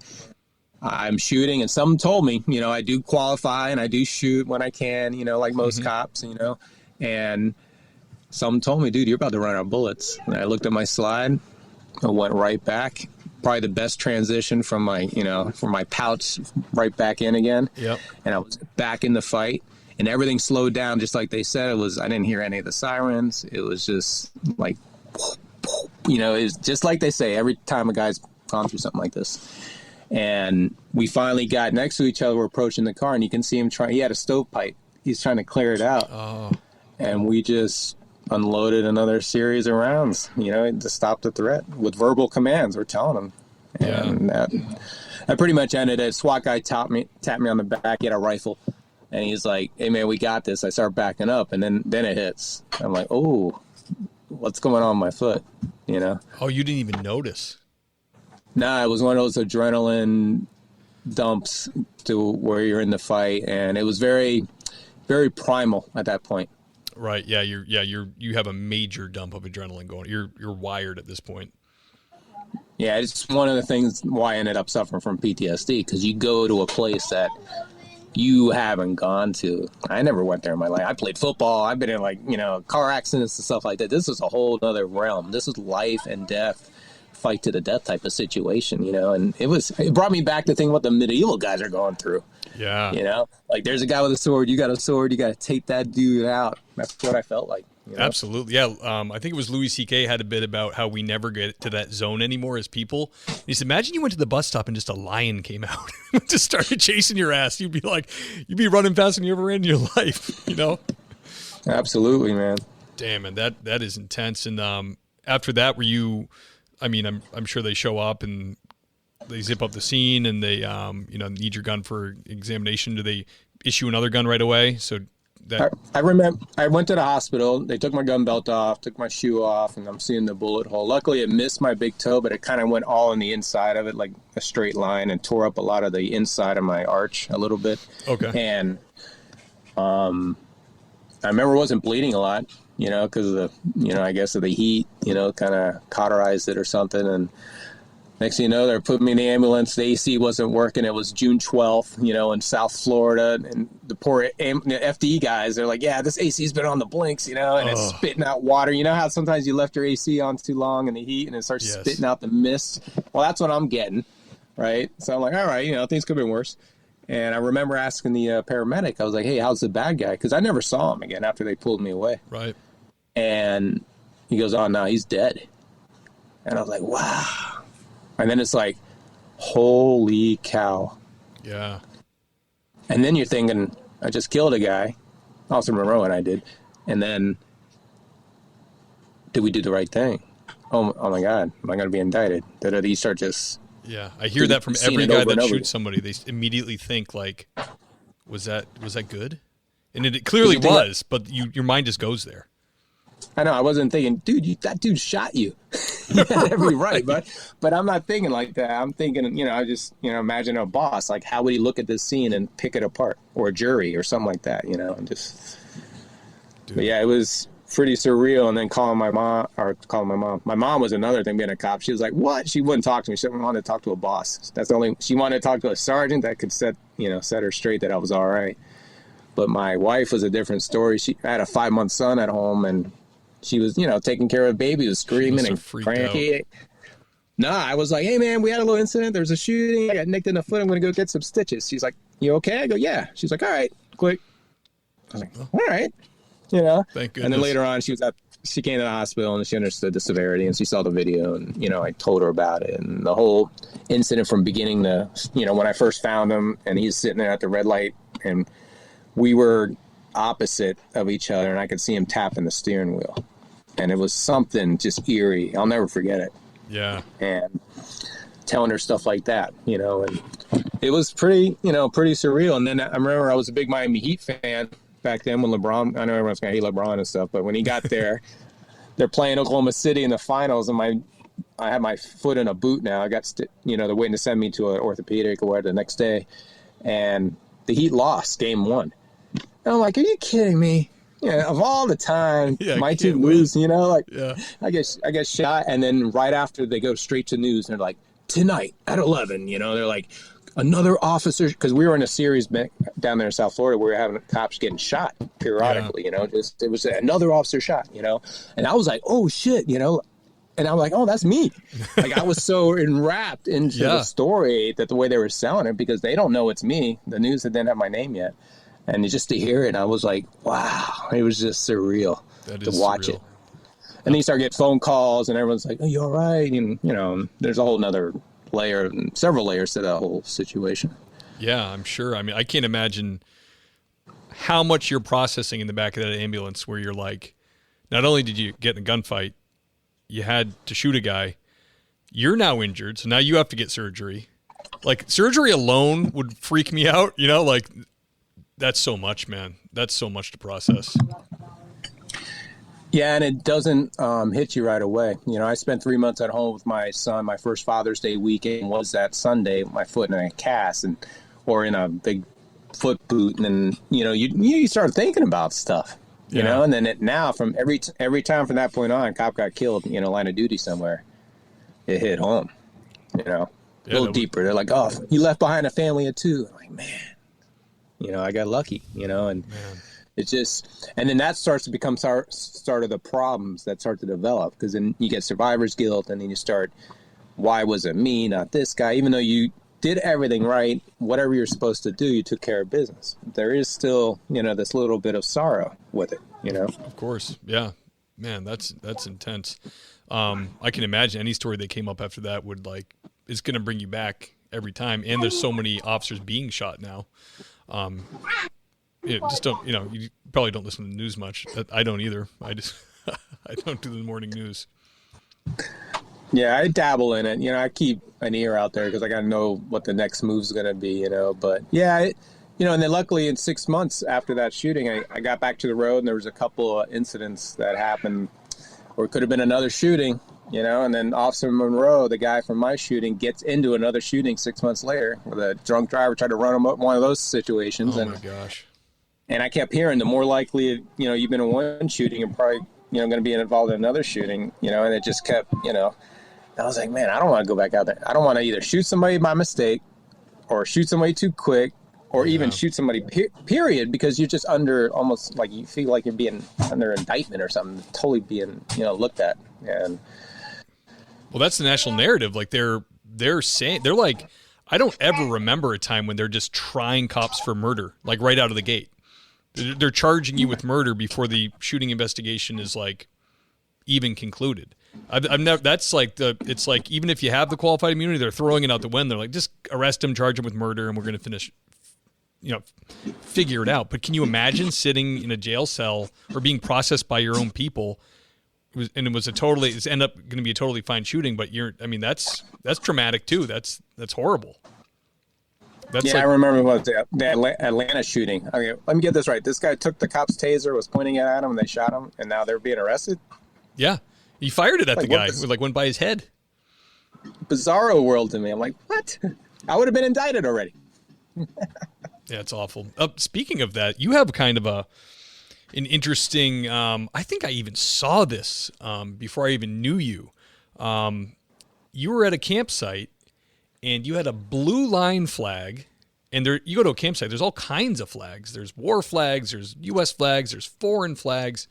I'm shooting, and some told me, I do qualify and I do shoot when I can, like most cops, and some told me, dude, you're about to run out of bullets. And I looked at my slide, I went right back. Probably the best transition from my pouch right back in again.
Yep.
And I was back in the fight, and everything slowed down just like they said. I didn't hear any of the sirens. It was just like, it's just like they say every time a guy's gone through something like this. And we finally got next to each other. We're approaching the car, and you can see him trying. He had a stovepipe. He's trying to clear it out.
Oh.
And we just unloaded another series of rounds, to stop the threat with verbal commands. We're telling him.
Yeah.
And that pretty much ended it. SWAT guy tapped me on the back. He had a rifle. And he's like, hey, man, we got this. I start backing up, and then it hits. I'm like, oh, what's going on with my foot,
Oh, you didn't even notice?
Nah, it was one of those adrenaline dumps to where you're in the fight, and it was very, very primal at that point.
Right. Yeah. You have a major dump of adrenaline going. You're wired at this point.
Yeah, it's one of the things why I ended up suffering from PTSD, because you go to a place that you haven't gone to. I never went there in my life. I played football. I've been in car accidents and stuff like that. This is a whole other realm. This is life and death, fight to the death type of situation, and it brought me back to think what the medieval guys are going through.
Yeah.
Like there's a guy with a sword, you got a sword, you got to take that dude out. That's what I felt like.
Absolutely. Yeah. I think it was Louis C.K. had a bit about how we never get to that zone anymore as people. He said, imagine you went to the bus stop and just a lion came out and just started chasing your ass. You'd be running faster than you ever ran in your life,
Absolutely, man.
Damn, man, that is intense. And after that, I'm sure they show up and they zip up the scene and they, need your gun for examination. Do they issue another gun right away? So
I remember I went to the hospital. They took my gun belt off, took my shoe off, and I'm seeing the bullet hole. Luckily, it missed my big toe, but it kind of went all in the inside of it, like a straight line, and tore up a lot of the inside of my arch a little bit.
Okay.
And I remember it wasn't bleeding a lot, because of the, I guess of the heat, kind of cauterized it or something. And next thing you know, they're putting me in the ambulance. The AC wasn't working. It was June 12th, in South Florida. And the poor FD guys, they're like, yeah, this AC's been on the blinks, and it's spitting out water. You know how sometimes you left your AC on too long in the heat and it starts spitting out the mist? Well, that's what I'm getting, right? So I'm like, all right, things could have been worse. And I remember asking the paramedic, I was like, hey, how's the bad guy? Because I never saw him again after they pulled me away.
Right.
And he goes, oh, no, he's dead. And I was like, wow. And then it's like, holy cow.
Yeah.
And then you're thinking, I just killed a guy. Officer Monroe and I did. And then, did we do the right thing? Oh my God, am I going to be indicted? You start just...
Yeah, I hear that from every guy that shoots somebody. They immediately think like, was that good? And it clearly was, but your mind just goes there.
I know. I wasn't thinking, dude, that dude shot you. You had every right, but I'm not thinking like that. I'm thinking, I just, imagine a boss. Like, how would he look at this scene and pick it apart, or a jury, or something like that, and just. Dude. But yeah, it was pretty surreal. And then calling my mom. My mom was another thing. Being a cop, she was like, "What?" She wouldn't talk to me. She wanted to talk to a boss. That's the only. She wanted to talk to a sergeant that could set her straight that I was all right. But my wife was a different story. I had a 5-month son at home, and she was, taking care of a baby, was screaming and cranky. No, I was like, hey, man, we had a little incident. There's a shooting. I got nicked in the foot. I'm going to go get some stitches. She's like, you okay? I go, yeah. She's like, all right, quick. I was like, all right.
Thank goodness.
And then later on, she came to the hospital and she understood the severity and she saw the video and, I told her about it. And the whole incident from beginning to, when I first found him and he's sitting there at the red light and we were opposite of each other and I could see him tapping the steering wheel. And it was something just eerie. I'll never forget it.
Yeah.
And telling her stuff like that, and it was pretty surreal. And then I remember I was a big Miami Heat fan back then when LeBron, I know everyone's going to hate LeBron and stuff, but when he got there, they're playing Oklahoma City in the finals, and I had my foot in a boot now. I got, they're waiting to send me to an orthopedic or whatever the next day. And the Heat lost game 1. And I'm like, are you kidding me? Of all the time, my team lose, I get shot. And then right after they go straight to news, and they're like, tonight at 11, they're like, another officer, because we were in a series down there in South Florida where we were having cops getting shot periodically, it was another officer shot, and I was like, oh shit, and I'm like, oh, that's me. Like, I was so enwrapped into the story that the way they were selling it, because they don't know it's me. The news didn't have my name yet. And just to hear it, I was like, wow, it was just surreal to watch it. And then you start getting phone calls, and everyone's like, oh, you all right? And, there's a whole nother layer, several layers to that whole situation.
Yeah, I'm sure. I mean, I can't imagine how much you're processing in the back of that ambulance where you're like, not only did you get in a gunfight, you had to shoot a guy. You're now injured, so now you have to get surgery. Like, surgery alone would freak me out, like, that's so much, man. That's so much to process.
Yeah, and it doesn't hit you right away. I spent 3 months at home with my son. My first Father's Day weekend was that Sunday, my foot in a cast or in a big foot boot. And then, you start thinking about stuff, and then now from every time from that point on, cop got killed, line of duty somewhere, it hit home, a little deeper. They're like, oh, you left behind a family of 2. I'm like, man, I got lucky, and man. It's just, and then that starts to become start of the problems that start to develop, because then you get survivor's guilt, and then you start, why was it me, not this guy? Even though you did everything right, whatever you're supposed to do, you took care of business. There is still, this little bit of sorrow with it,
Of course, yeah, man, that's intense. I can imagine any story that came up after that is going to bring you back every time. And there's so many officers being shot now. Just don't, you probably don't listen to the news much. I don't either. I don't do the morning news.
Yeah, I dabble in it. I keep an ear out there because I got to know what the next move's going to be, but yeah, and then luckily in 6 months after that shooting, I got back to the road, and there was a couple of incidents that happened, or it could have been another shooting, and then Officer Monroe, the guy from my shooting, gets into another shooting 6 months later where the drunk driver tried to run him up one of those situations.
Oh my gosh.
And I kept hearing, the more likely, you've been in one shooting, you're probably, going to be involved in another shooting, and it just kept, I was like, man, I don't want to go back out there. I don't want to either shoot somebody by mistake or shoot somebody too quick or even shoot somebody, period, because you're just under, almost like you feel like you're being under indictment or something, totally being, looked at. And
well, that's the national narrative. Like they're saying, they're like, I don't ever remember a time when they're just trying cops for murder, like right out of the gate. They're charging you with murder before the shooting investigation is like even concluded. I've never. That's like it's like, even if you have the qualified immunity, they're throwing it out the window. They're like, just arrest him, charge him with murder, and we're going to finish. Figure it out. But can you imagine sitting in a jail cell or being processed by your own people? It's end up going to be a totally fine shooting, but that's traumatic too. That's horrible.
I remember the Atlanta shooting. I mean, let me get this right. This guy took the cop's taser, was pointing it at him, and they shot him, and now they're being arrested?
Yeah. He fired it at the guy. It went by his head.
Bizarro world to me. I'm like, what? I would have been indicted already.
Yeah, it's awful. Speaking of that, you have kind of an interesting, I think I even saw this before I even knew you. You were at a campsite, and you had a blue line flag, and you go to a campsite, there's all kinds of flags. There's war flags, there's U.S. flags, there's foreign flags,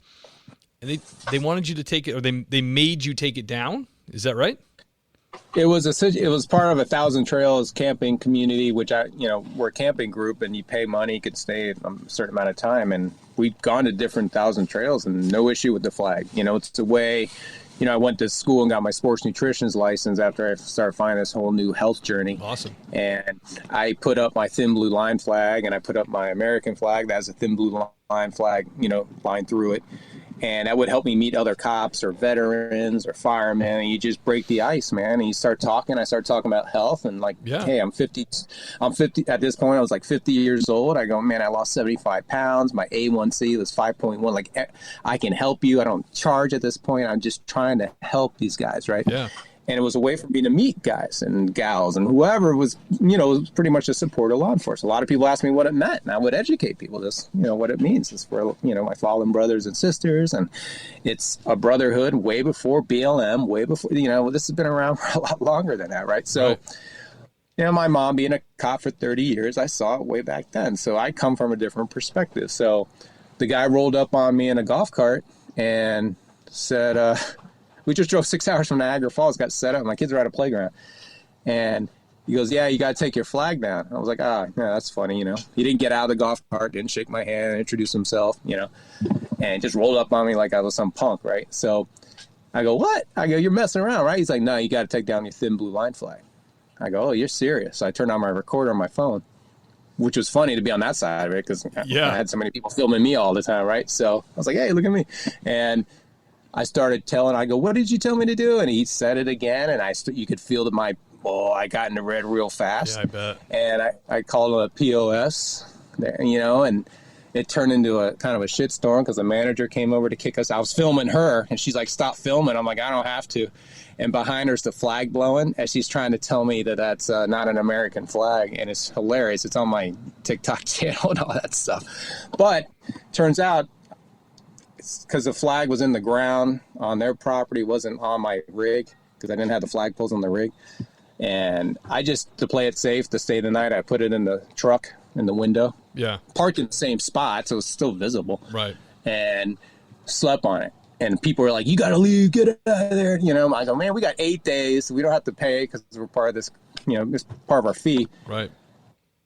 and they wanted you to take it, or they made you take it down. Is that right?
It was part of a Thousand Trails camping community, which we're a camping group, and you pay money, you could stay a certain amount of time, and we've gone to different Thousand Trails, and no issue with the flag. It's a way. I went to school and got my sports nutrition's license after I started finding this whole new health journey.
Awesome.
And I put up my thin blue line flag, and I put up my American flag that has a thin blue line flag, line through it. And that would help me meet other cops or veterans or firemen. And you just break the ice, man. And you start talking. I start talking about health and like, hey, I'm 50 at this point. I was like 50 years old. I go, man, I lost 75 pounds. My A1C was 5.1. Like, I can help you. I don't charge at this point. I'm just trying to help these guys. Right.
Yeah.
And it was a way for me to meet guys and gals and whoever was, was pretty much a support of law enforcement. A lot of people asked me what it meant, and I would educate people just, what it means. It's for, my fallen brothers and sisters, and it's a brotherhood way before BLM, way before, this has been around for a lot longer than that, right? So, my mom being a cop for 30 years, I saw it way back then. So I come from a different perspective. So the guy rolled up on me in a golf cart and said, we just drove 6 hours from Niagara Falls, got set up. My kids are at a playground. And he goes, yeah, you got to take your flag down. I was like, yeah, that's funny, He didn't get out of the golf cart, didn't shake my hand, introduce himself, and just rolled up on me like I was some punk, right? So I go, what? I go, you're messing around, right? He's like, no, you got to take down your thin blue line flag. I go, oh, you're serious. So I turned on my recorder on my phone, which was funny to be on that side of it because I had so many people filming me all the time, right? So I was like, hey, look at me. And I started telling, I go, what did you tell me to do? And he said it again, and you could feel that I got into red real fast.
Yeah, I bet.
And I called him a POS, there, and it turned into a kind of a shitstorm because the manager came over to kick us. I was filming her, and she's like, stop filming. I'm like, I don't have to. And behind her's the flag blowing as she's trying to tell me that that's not an American flag. And it's hilarious. It's on my TikTok channel and all that stuff. But turns out, because the flag was in the ground on their property, wasn't on my rig because I didn't have the flagpoles on the rig. And I just, to play it safe, to stay the night, I put it in the truck in the window.
Yeah.
Parked in the same spot, so it was still visible.
Right. And
slept on it. And people were like, you got to leave, get out of there. I go, man, we got 8 days. So we don't have to pay because we're part of this, it's part of our fee.
Right.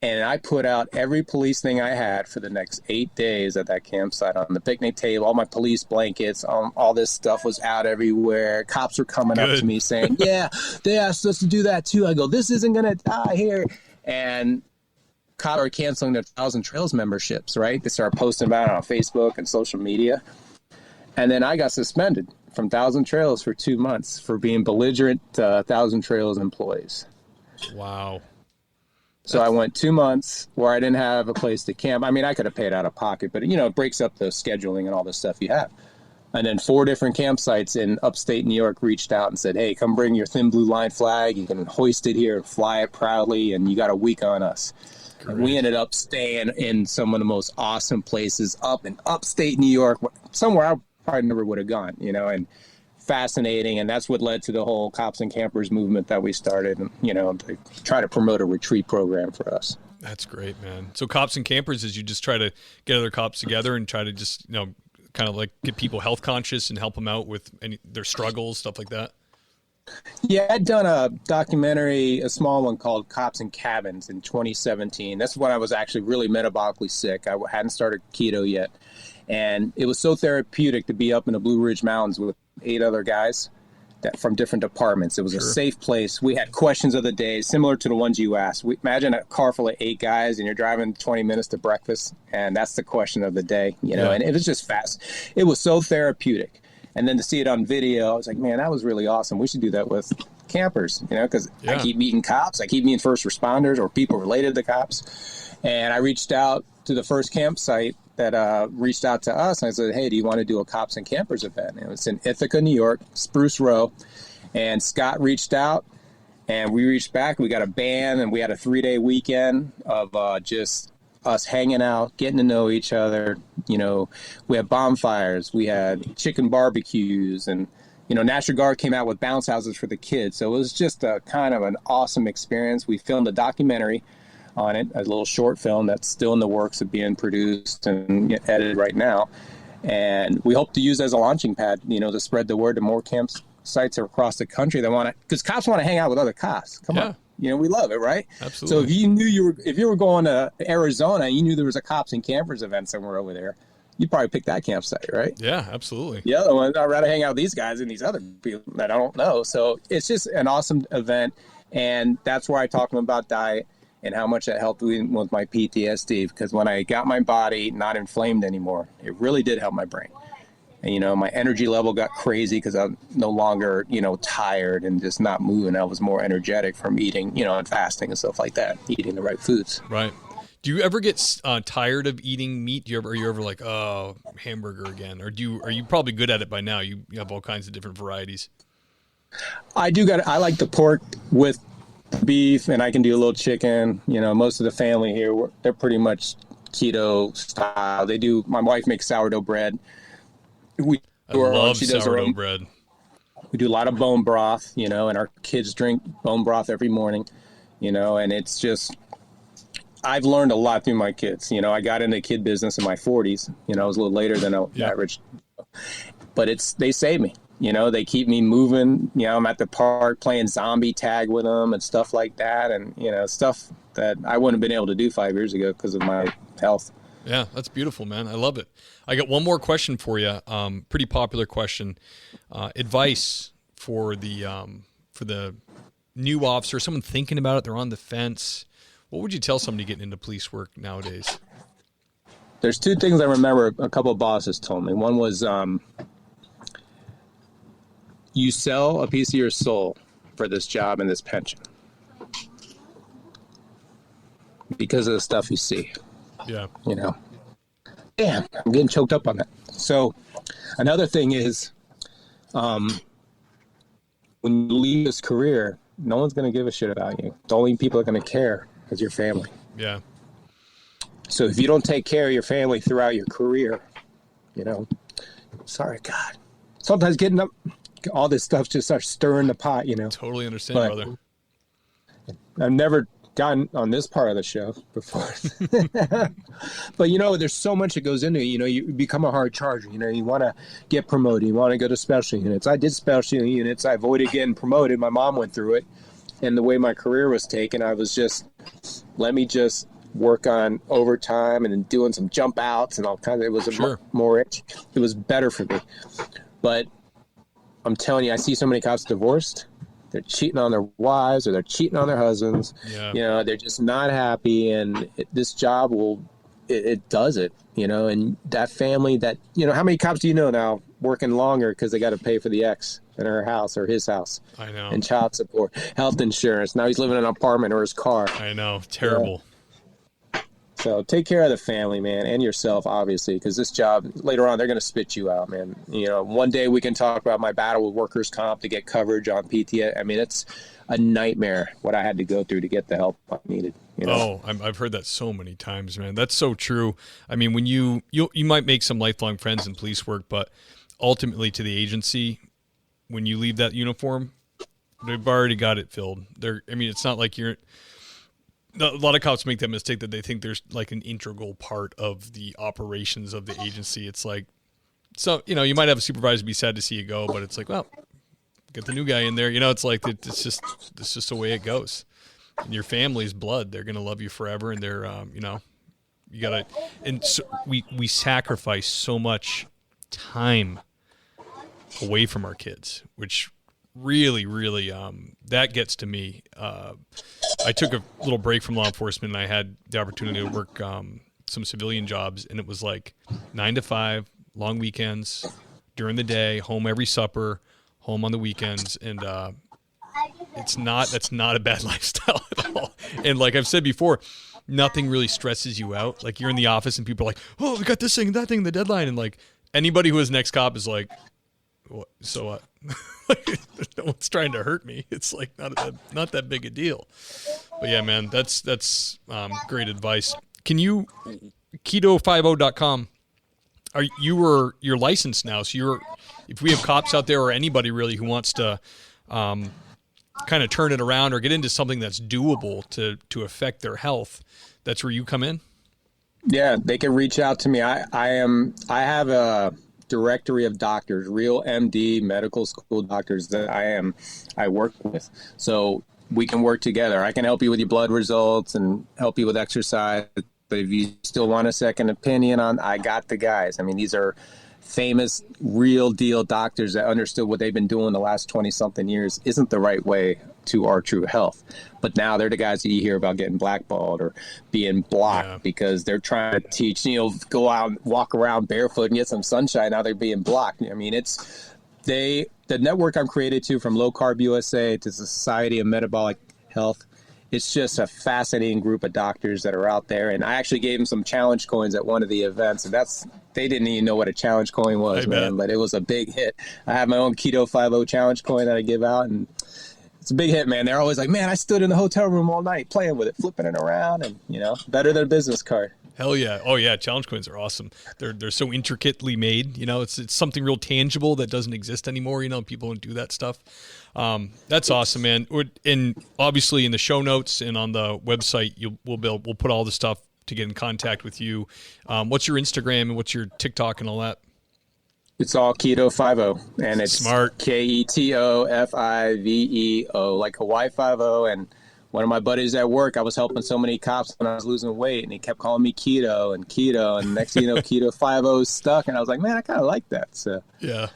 And I put out every police thing I had for the next 8 days at that campsite on the picnic table. All my police blankets, all this stuff was out everywhere. Cops were coming up to me saying, yeah, they asked us to do that too. I go, this isn't going to die here. And cops are canceling their Thousand Trails memberships, right? They started posting about it on Facebook and social media. And then I got suspended from Thousand Trails for 2 months for being belligerent Thousand Trails employees.
Wow.
So I went 2 months where I didn't have a place to camp. I mean, I could have paid out of pocket, but, it breaks up the scheduling and all the stuff you have. And then 4 different campsites in upstate New York reached out and said, hey, come bring your thin blue line flag. You can hoist it here and fly it proudly, and you got a week on us. Great. And we ended up staying in some of the most awesome places up in upstate New York, somewhere I probably never would have gone, and fascinating. And that's what led to the whole cops and campers movement that we started, to try to promote a retreat program for us.
That's great, man. So cops and campers is you just try to get other cops together and try to just, kind of like get people health conscious and help them out with their struggles, stuff like that.
Yeah, I'd done a documentary, a small one called Cops and Cabins in 2017. That's when I was actually really metabolically sick. I hadn't started keto yet. And it was so therapeutic to be up in the Blue Ridge Mountains with 8 other guys from different departments. It was a safe place. We had questions of the day, similar to the ones you asked. Imagine a car full of 8 guys and you're driving 20 minutes to breakfast, and that's the question of the day, and it was just fast. It was so therapeutic. And then to see it on video, I was like, man, that was really awesome. We should do that with campers, because I keep meeting cops. I keep meeting first responders or people related to cops. And I reached out to the first campsite that reached out to us. And I said, hey, do you want to do a cops and campers event? And it was in Ithaca, New York, Spruce Row. And Scott reached out and we reached back. We got a band and we had a 3-day weekend of just us hanging out, getting to know each other. We had bonfires, we had chicken barbecues, and, National Guard came out with bounce houses for the kids. So it was just a kind of an awesome experience. We filmed a documentary on it, a little short film that's still in the works of being produced and edited right now. And we hope to use it as a launching pad, to spread the word to more campsites across the country that want to, because cops want to hang out with other cops. Come on. We love it, right?
Absolutely.
So if you were going to Arizona and you knew there was a cops and campers event somewhere over there, you'd probably pick that campsite, right?
Yeah, absolutely.
The other one, I'd rather hang out with these guys and these other people that I don't know. So it's just an awesome event. And that's where I talk about diet and how much that helped me with my PTSD. Because when I got my body not inflamed anymore, it really did help my brain. And, my energy level got crazy because I'm no longer, tired and just not moving. I was more energetic from eating, and fasting and stuff like that, eating the right foods.
Right. Do you ever get tired of eating meat? Are you ever like, oh, hamburger again? Or are you probably good at it by now? You have all kinds of different varieties.
I like the pork with beef, and I can do a little chicken. Most of the family here, they're pretty much keto style. My wife makes sourdough bread.
I love sourdough bread.
We do a lot of bone broth, and our kids drink bone broth every morning, and it's just, I've learned a lot through my kids. I got into the kid business in my 40s. I was a little later than average, but they save me. They keep me moving. I'm at the park playing zombie tag with them and stuff like that. And, stuff that I wouldn't have been able to do 5 years ago because of my health.
Yeah, that's beautiful, man. I love it. I got one more question for you. Pretty popular question. Advice for the new officer, someone thinking about it, they're on the fence. What would you tell somebody getting into police work nowadays?
There's two things I remember a couple of bosses told me. One was, you sell a piece of your soul for this job and this pension because of the stuff you see.
Yeah.
Damn, I'm getting choked up on that. So another thing is, when you leave this career, no one's going to give a shit about you. The only people that are going to care is your family.
Yeah.
So if you don't take care of your family throughout your career, sorry, God. Sometimes getting up, all this stuff just starts stirring the pot,
Totally understand, brother.
I've never gotten on this part of the show before. But, there's so much that goes into it. You become a hard charger. You want to get promoted. You want to go to special units. I did special units. I avoided getting promoted. My mom went through it. And the way my career was taken, I was just, let me just work on overtime and then doing some jump outs and all kinds of, it was it was better for me. But I'm telling you, I see so many cops divorced. They're cheating on their wives or they're cheating on their husbands.
Yeah.
They're just not happy. And this job it does it, and that family that, how many cops do you know now working longer because they got to pay for the ex in her house or his house?
I know.
And child support, health insurance. Now he's living in an apartment or his car.
I know. Terrible.
So take care of the family, man, and yourself, obviously, because this job, later on, they're going to spit you out, man. One day we can talk about my battle with workers' comp to get coverage on PTA. I mean, it's a nightmare what I had to go through to get the help I needed.
Oh, I've heard that so many times, man. That's so true. I mean, when you might make some lifelong friends in police work, but ultimately to the agency, when you leave that uniform, they've already got it filled. It's not like a lot of cops make that mistake that they think there's like an integral part of the operations of the agency. It's like, so, you might have a supervisor be sad to see you go, but it's like, well, get the new guy in there. It's like, it's just the way it goes. And your family's blood. They're going to love you forever. And they're, you gotta, and so we sacrifice so much time away from our kids, which really, really, that gets to me. I took a little break from law enforcement and I had the opportunity to work some civilian jobs, and it was like 9 to 5, long weekends, during the day, home every supper, home on the weekends, and that's not a bad lifestyle at all. And like I've said before, nothing really stresses you out. Like you're in the office and people are like, oh, we got this thing, that thing, the deadline, and like anybody who is next cop is like, what? So what? Like, no one's trying to hurt me. It's like not that big a deal. But yeah, man, that's great advice. Can you keto50.com? You're licensed now, so if we have cops out there or anybody really who wants to kind of turn it around or get into something that's doable to affect their health, that's where you come in?
Yeah, they can reach out to me. I have a directory of doctors, real MD medical school doctors that I work with. So we can work together. I can help you with your blood results and help you with exercise. But if you still want a second opinion I got the guys. I mean, these are famous, real deal doctors that understood what they've been doing the last 20 something years isn't the right way to our true health. But now they're the guys that you hear about getting blackballed or being blocked because they're trying to teach, go out and walk around barefoot and get some sunshine. Now they're being blocked. I mean, the network I'm created to, from Low Carb USA to the Society of Metabolic Health, it's just a fascinating group of doctors that are out there. And I actually gave them some challenge coins at one of the events, and they didn't even know what a challenge coin was, man. But it was a big hit. I have my own Keto 50 challenge coin that I give out, and it's a big hit, man. They're always like, man, I stood in the hotel room all night playing with it, flipping it around, and, better than a business card.
Hell yeah. Oh yeah. Challenge coins are awesome. They're so intricately made, it's something real tangible that doesn't exist anymore. People don't do that stuff. That's awesome, man. And obviously in the show notes and on the website, we'll put all the stuff to get in contact with you. What's your Instagram and what's your TikTok and all that?
It's all Keto 50, and it's
smart.
KETO 50, like Hawaii 50. And one of my buddies at work, I was helping so many cops when I was losing weight, and he kept calling me Keto, and next thing you know, Keto 50 is stuck, and I was like, man, I kind of like that. So
yeah,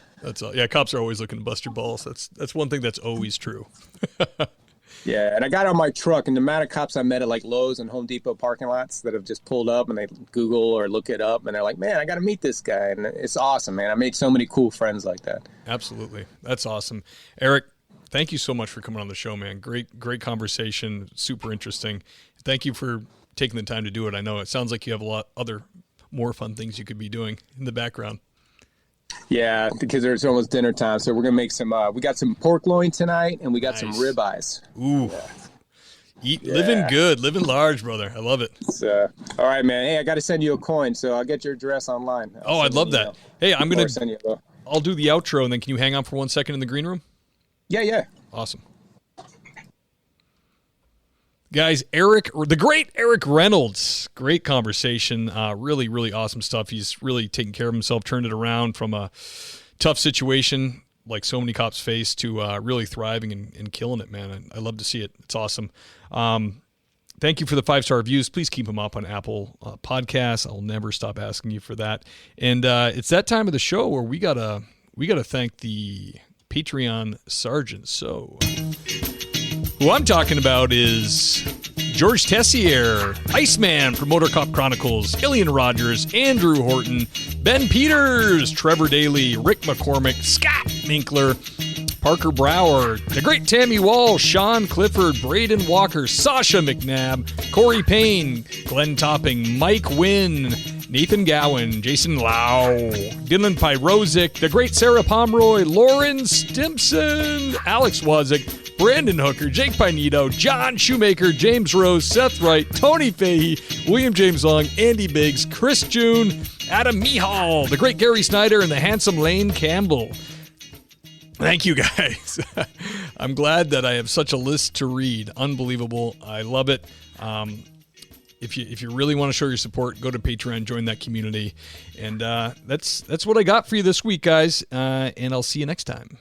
cops are always looking to bust your balls. That's one thing that's always true.
Yeah, and I got on my truck, and the amount of cops I met at like Lowe's and Home Depot parking lots that have just pulled up and they Google or look it up, and they're like, man, I got to meet this guy. And it's awesome, man. I made so many cool friends like that.
Absolutely. That's awesome. Eric, thank you so much for coming on the show, man. Great conversation. Super interesting. Thank you for taking the time to do it. I know it sounds like you have a lot other more fun things you could be doing in the background.
Yeah, because it's almost dinner time, so we're gonna make some. We got some pork loin tonight, and we got some ribeyes.
Ooh, living good, living large, brother. I love it.
So, all right, man. Hey, I got to send you a coin, so I'll get your address online.
I'd love that. Hey, I'll do the outro, and then can you hang on for 1 second in the green room?
Yeah.
Awesome. Guys, the great Eric Reynolds, great conversation, really, really awesome stuff. He's really taken care of himself, turned it around from a tough situation like so many cops face to really thriving and killing it, man. I love to see it. It's awesome. Thank you for the 5-star reviews. Please keep them up on Apple Podcasts. I'll never stop asking you for that. And it's that time of the show where we gotta thank the Patreon Sergeant. So who I'm talking about is George Tessier, Iceman from Motor Cop Chronicles, Ilian Rogers, Andrew Horton, Ben Peters, Trevor Daly, Rick McCormick, Scott Minkler, Parker Brower, the great Tammy Wall, Sean Clifford, Braden Walker, Sasha McNabb, Corey Payne, Glenn Topping, Mike Wynn, Nathan Gowan, Jason Lau, Dylan Pyrozik, the great Sarah Pomeroy, Lauren Stimson, Alex Wazik, Brandon Hooker, Jake Pinito, John Shoemaker, James Rose, Seth Wright, Tony Fahey, William James Long, Andy Biggs, Chris June, Adam Mihal, the great Gary Snyder, and the handsome Lane Campbell. Thank you, guys. I'm glad that I have such a list to read. Unbelievable. I love it. If you really want to show your support, go to Patreon, join that community. And that's what I got for you this week, guys. And I'll see you next time.